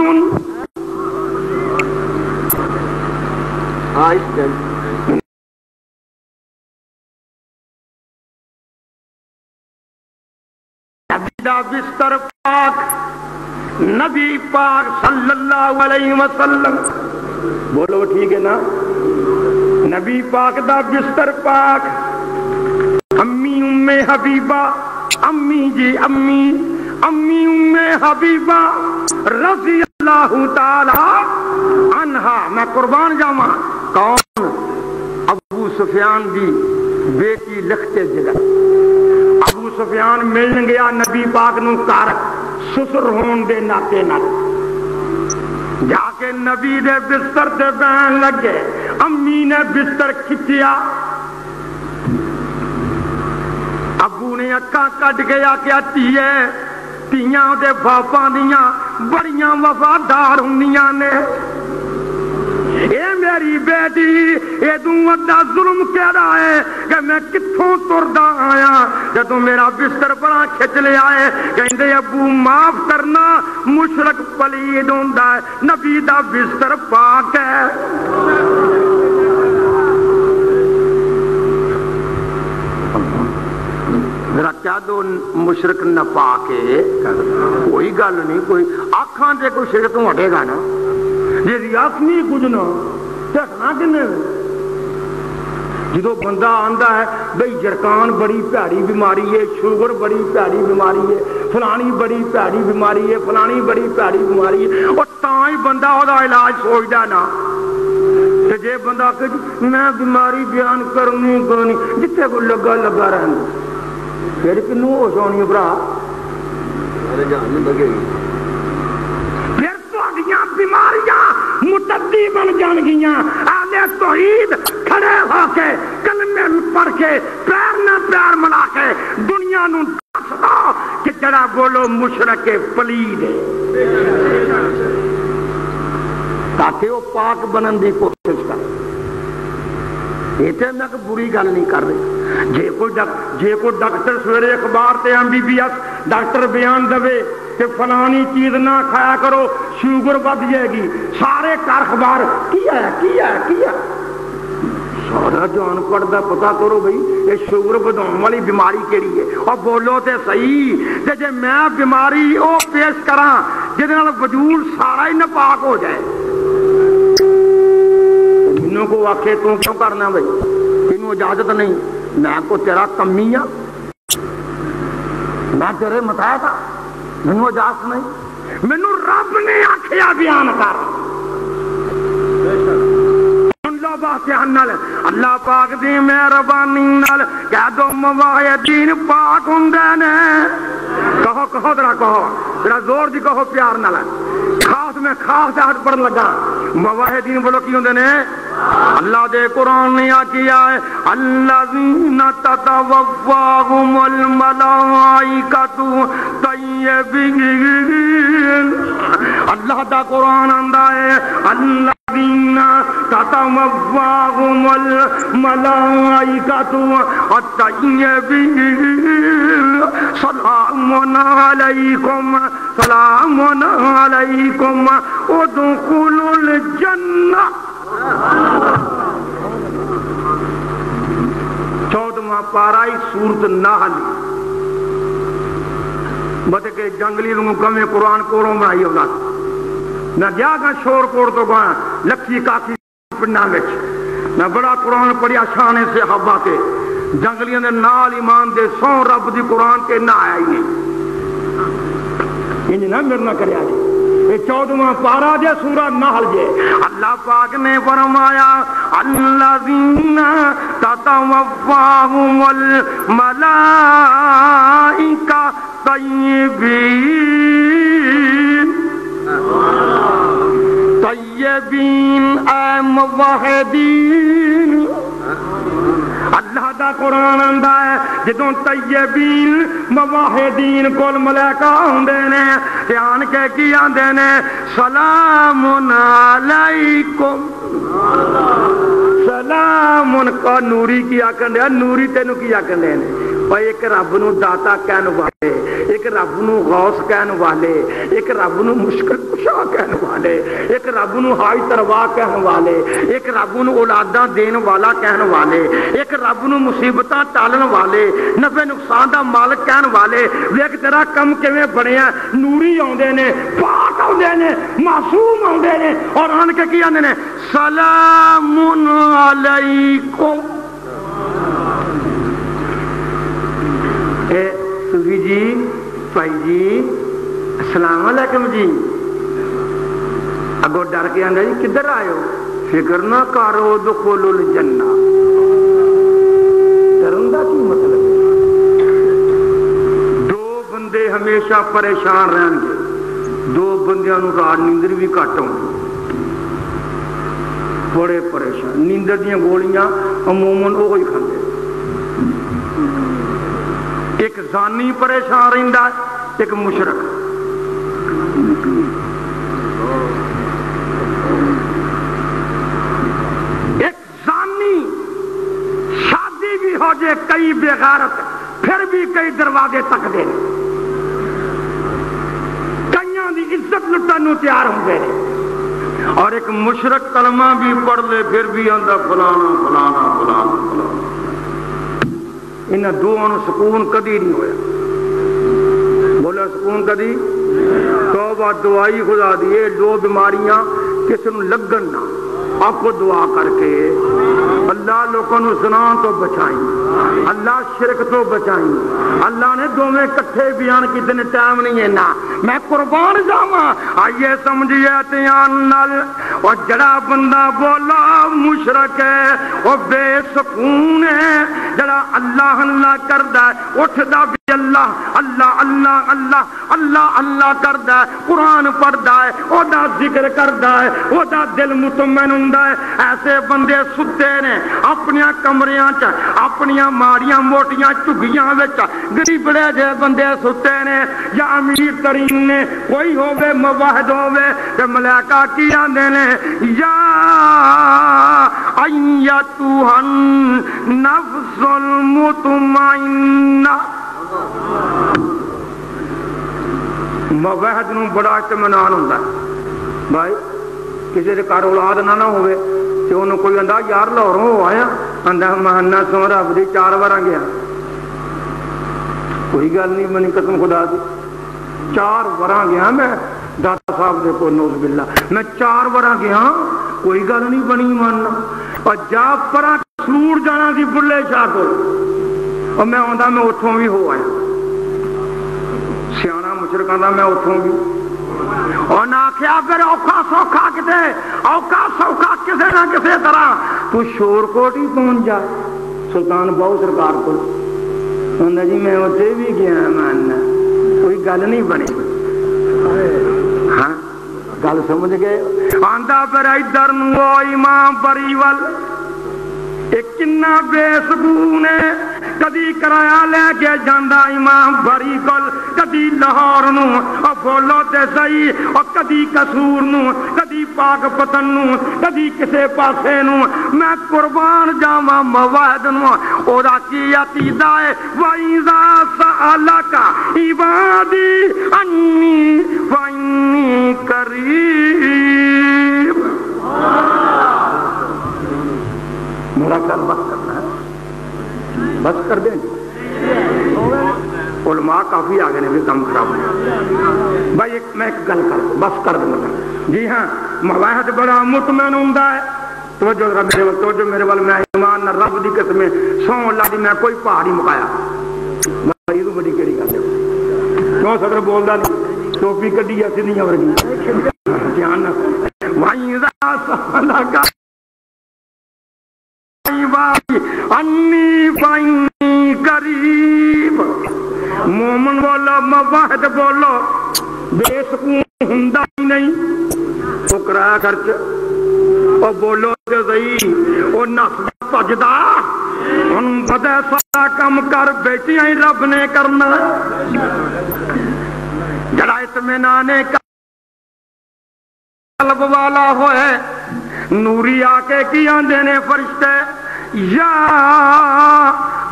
آئیے بستر پاک نبی پاک صلی اللہ علیہ وسلم بولو ٹھیک ہے نا نبی پاک دا بستر پاک امی ام حبیبہ امی جی امی ام حبیبہ رضی اللہ تعالی عنہا میں قربان جاواں کون ابو سفیان دی بیٹی لکھتے جگہ ابو سفیان ملن گیا نبی پاک نو کار سسر ہون دے ناتے نال جا کے نبی دے بستر تے بہن لگے امی نے بستر کھچیا ابو نے اکھاں کٹ گیا کیا تیے تیاں دے باپاں دیاں بڑیاں وفادار ہوندیاں نے اے میری بیٹی اے دوں وڈا ظلم کہہ رہا ہے کہ میں کتھوں تردا آیا جدوں میرا بستر بڑا کھچ لے آئے کہندے ابو معاف کرنا مشرک پلید ہوندا ہے نبی دا بستر پاک ہے ذرا کیا دو مشرک نہ پاکے کوئی گل نہیں کوئی آنکھاں تے کوئی شرک تو ہٹے گا نا جی ریاست نہیں کچھ نہ ٹھکنا کنے جدو بندہ آندا ہے بھئی جرکان بڑی پیاری بیماری ہے، شوگر بڑی پیاری بیماری ہے، فلانی بڑی پیاری بیماری ہے، فلانی بڑی پیاری بیماری ہے، اور تاں ہی بندہ وہ علاج سوچدا نا۔ تے جے بندہ کہ میں بیماری بیان کرنی کرنی جتھے کوئی لگا لگا رہنا، پھر کنوں ہوش ہونی ہے بھرا؟ پھر تہاڈیاں بیماریاں متعدی بن جان گیاں۔ اہل توحید کھڑے ہو کے کلمے پڑھ کے پیر نہ پیر ملا کے دنیا نو دس دو کہ جڑا بولو مشرک پلید ہے، تاکہ وہ پاک بنن دی کوشش کرے۔ میں کوئی بری گل نہیں کر رہی۔ جے کوئی ڈاکٹر سویرے اخبار تے MBBS ڈاکٹر بیان دے کہ فلانی چیز نہ کھایا کرو شوگر بڑھ جائے گی، سارے کاروبار کیا سارا جان پڑھتا پتا کرو بھائی یہ شوگر بدھاؤن والی بیماری کیڑی ہے، اور بولو تے صحیح۔ تے جے میں بیماری وہ پیش کراں جہد نال وجود سارا ہی ناپاک ہو جائے، مینوں کو آکھے تو کیوں کرنا بھائی، تینوں اجازت نہیں، میں کو تیرا کمی ہاں، میں تیرے متایا تھا، مینوں اجازت نہیں، مینوں رب نے آکھیا بیان کر۔ اللہ پاک دی مہربانی نال کہہ دو مواحدین پاک ہوندے نے۔ کہو کہو ذرا کہو، ذرا زور دی کہو پیار نال، خاص میں خاص ہٹ پڑھن لگا۔ مواحدین بولو کی ہوندے نے؟ اللہ دے قرآن نے کیا ہے الذین تتوفاہم الملائکۃ طیبین۔ اللہ دا قرآن آندا ہے الذین تتوفاہم الملائکۃ طیبین سلام علیکم سلام علیکم ادخلوا الجنہ۔ 14واں پارا سورت نحل، مطلب کہ جنگلی لوگوں کمیں قرآن کوڑوں بنائی ہوگا۔ میں گیا گا شور کوڑ تو گیا لکھی کاکی پنڈا میں، میں بڑا قرآن پڑھیا شانے سے حبا کے جنگلیاں دے نال ایمان دے سو رب دی قرآن کے نہ آیا ہی نہیں، انہیں نہ میرے نہ کریا جی۔ 14واں پارا جے سورہ نحل جے، اللہ پاک نے فرمایا الذین تتوفاہم الملائکہ طیبین اے موحدین۔ اللہ دا قرآن آندا ہے جدوں طیبین موحدین کول ملائکہ ہوندے نے تے آن کے کی آندے نے سلام علیکم۔ سلام کا نوری کی آکھن دے، نوری تینوں کی آکھن دے نے؟ ایک رب نو داتا کہن والے، ایک رب نو غوث کہن والے، ایک رب نو مشکل کشا کہن والے، ایک رب نو ہائی تروا کہن والے، ایک رب نو اولاداں دین والا کہن والے، ایک رب نو مصیبتاں ٹالن والے، نفع نقصان دا مالک کہن والے۔ ویکھ تیرا کم کیویں بنیا، نوری آوندے نے، پاک آوندے نے، معصوم آوندے نے، اور آن کے کی آندے نے سلام علیکم۔ صوفی جی بھائی جی السلام علیکم جی، اگو ڈر کے آندا جی کدھر آئے ہو؟ فکر نہ کرو دخول الجنہ۔ ڈرن دا کی مطلب ہے؟ دو بندے ہمیشہ پریشان رہن گے، دو بندیاں نو رات نیندر بھی گھٹ ہوندی، بڑے پریشان، نیندر دیاں گولیاں عموماً وہی کھاندے، ایک زانی پریشان رہندا ایک مشرک۔ ایک زانی شادی بھی ہو جائے کئی بغیرت پھر بھی کئی دروازے تک دے، کئیاں دی عزت لٹن نو تیار ہوں گے، اور ایک مشرک کلمہ بھی پڑھ لے پھر بھی آندا فلانا فلانا فلانا فلانا۔ انہاں دونوں سکون کدی نہیں ہویا، بولا سکون کدی۔ توبہ دعائی خدا دیے دو بیماریاں کسی نو لگن نہ، آپ کو دعا کر کے اللہ لوگوں کو زنا تو بچائیں، اللہ شرک تو بچائیں۔ اللہ نے دونوں کٹھے بیان کیتے نے، ٹائم نہیں ہے نا میں قربان جاواں۔ آئیے سمجھیے دھیان نال، اور جڑا بندہ بولا مشرک ہے وہ بے سکون ہے، جڑا اللہ اللہ کردا ہے اٹھدا بھی اللہ اللہ اللہ اللہ اللہ اللہ کردا ہے، قرآن پڑھدا ہے، او دا ذکر کردا ہے، او دا دل مطمئن ہوندا ہے۔ ایسے بندے ستے نے اپنی کمریاں چ، اپنی ماڑیاں موٹیاں چگیاں وچ، غریبڑے جے بندے ستے نے یا امیر ترین نے، کوئی ہوے موحد ہوے تے ملائکہ کی آندے نے یا ایتھا النفس المطمئنہ۔ موحد نوں بڑا اطمینان ہوندا ہے بھائی، کسی دے گھر اولاد نہ ہوے تے انہوں کوئی آندا یار لاہوروں ہو آیا، آندا مہانہ سو رب دی 4 وار گیا، کوئی گل نہیں بنی قسم خدا دی، 4 وار گیا میں داتا صاحب دے کو نوز باللہ، میں 4 وار گیا کوئی گل نہیں بنی ماننا، اور جا پرا سور جانا سی بلے شاہ کو، اور میں آندا میں اتھوں بھی ہو آیا، سیاح مشرکاں دا میں اتھوں بھی، اور نہ آخیا اگر اوکھا سوکھا کتے اوکھا سوکھا کسے نہ کسے طرح تو شور کوٹ ہی پہنچ جا سلطان بہو سرکار کو، انہوں جی میں اتنے بھی گیا ماننا، کوئی گل نہیں بنی۔ ہاں گل سمجھ گئے؟ آندا پھر ادھر نو امام بری ول کنا بے سکون ہے، کدی کرایہ لے کے جانا امام بری کول، کدی لاہور نو اور بولو تے صحیح، اور کدی قصور نو، کدی پاک پتن نو، کدی کسے پاسے نو۔ میں قربان جاواں موعد نو، اودا کی عقیدہ ہے وَإِذَا سَأَلَكَ عِبَادِي عَنِّي فَإِنِّي قَرِيبٌ۔ میرا کل بس کرنا ہے، بس کر دیں گے۔ علماء کافی آگے نے بھی کم خراب ہو بھائی، میں ایک گل کر بس کر دوں گا۔ جی ہاں مواحد بڑا مطمئن ہوندا ہے، توجہ ذرا میرے وال، توجہ میرے وال، میں ایمان نہ رب دی قسم سو اللہ دی میں کوئی پہاڑی مکایا بھائی، تو بڑی کیڑی گل ہے کیوں صدر بولدا نہیں، ٹوپی کڈی ہے سیدھیاں ورگی، دھیان نہ وَإِذَا سَأَلَكَ انی فإنی قریب۔ مومن بولو، موحد بولو، بے سکون ہوندا ہی نہیں، وہ کرایہ خرچ، اور بولو کہ صحیح وہ نس بجدا، ان پتہ سارا کم کر بیٹیاں ہی رب نے کرنا، جڑا اطمینان قلب والا ہوئے نوری آ کے کی آندے نے فرشتے یا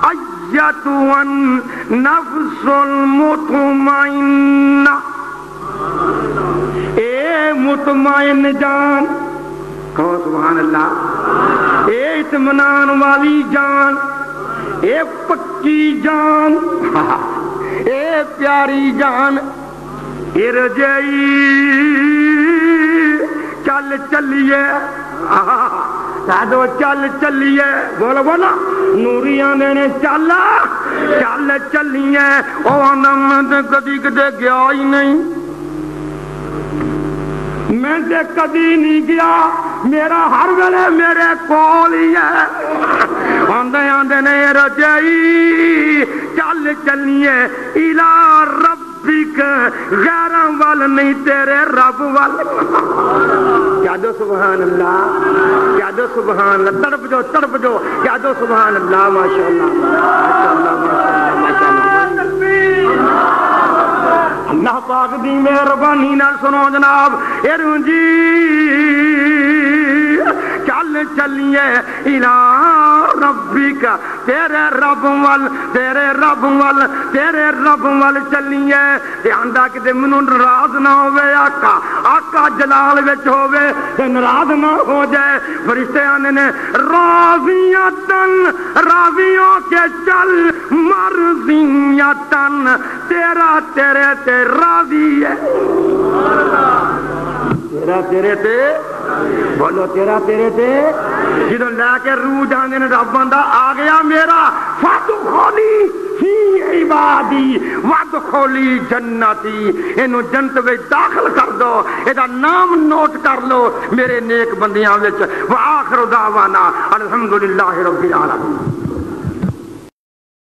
ایتھا النفس المطمئنہ، اے مطمئن جان، کہو سبحان اللہ، اے اطمینان والی جان، اے پکی جان، اے پیاری جان، ارجعی چل چلیے، چل چلیے، بولو بولو نوریاں نے چل چل چلیے، کدی کدے گیا ہی نہیں، میں کدی نہیں گیا، میرا ہر ویلے میرے کول ہی ہے، آندے آندے نے رجعی چل چلیے الی ربک، غیراں وال نہیں تیرے رب وال۔ کیا دو سبحان اللہ، کیا دو سبحان اللہ، تڑپ جو تڑپ جو، کیا دو سبحان اللہ، ماشاء اللہ ماشاء اللہ ماشاء اللہ ماشاء اللہ۔ اللہ پاک دی مہربانی نال سنو جناب، ارجی چل چلیے الی ربک، تیرے رب وال، تیرے رب وال، تیرے رب وال چلیے، تے آندا کہ مینوں ناراض نہ ہوے آقا، آقا جلال وچ ہوے تے ناراض نہ ہو جائے۔ فرشتے آندے نے راضیتن، راضی ہو کے چل، مرضیتن، تیرا تیرے تے راضی ہے، تیرا تیرے تے بولو تیرا تیرے تے جدو لے کے روح جانے نے رب بندہ آ گیا میرا فادخلی فی عبادی وادخلی جنتی، اینو جنت وچ داخل کر دو، ایدا نام نوٹ کر لو میرے نیک بندیاں وچ۔ وآخر دعوانا الحمدللہ رب العالمین۔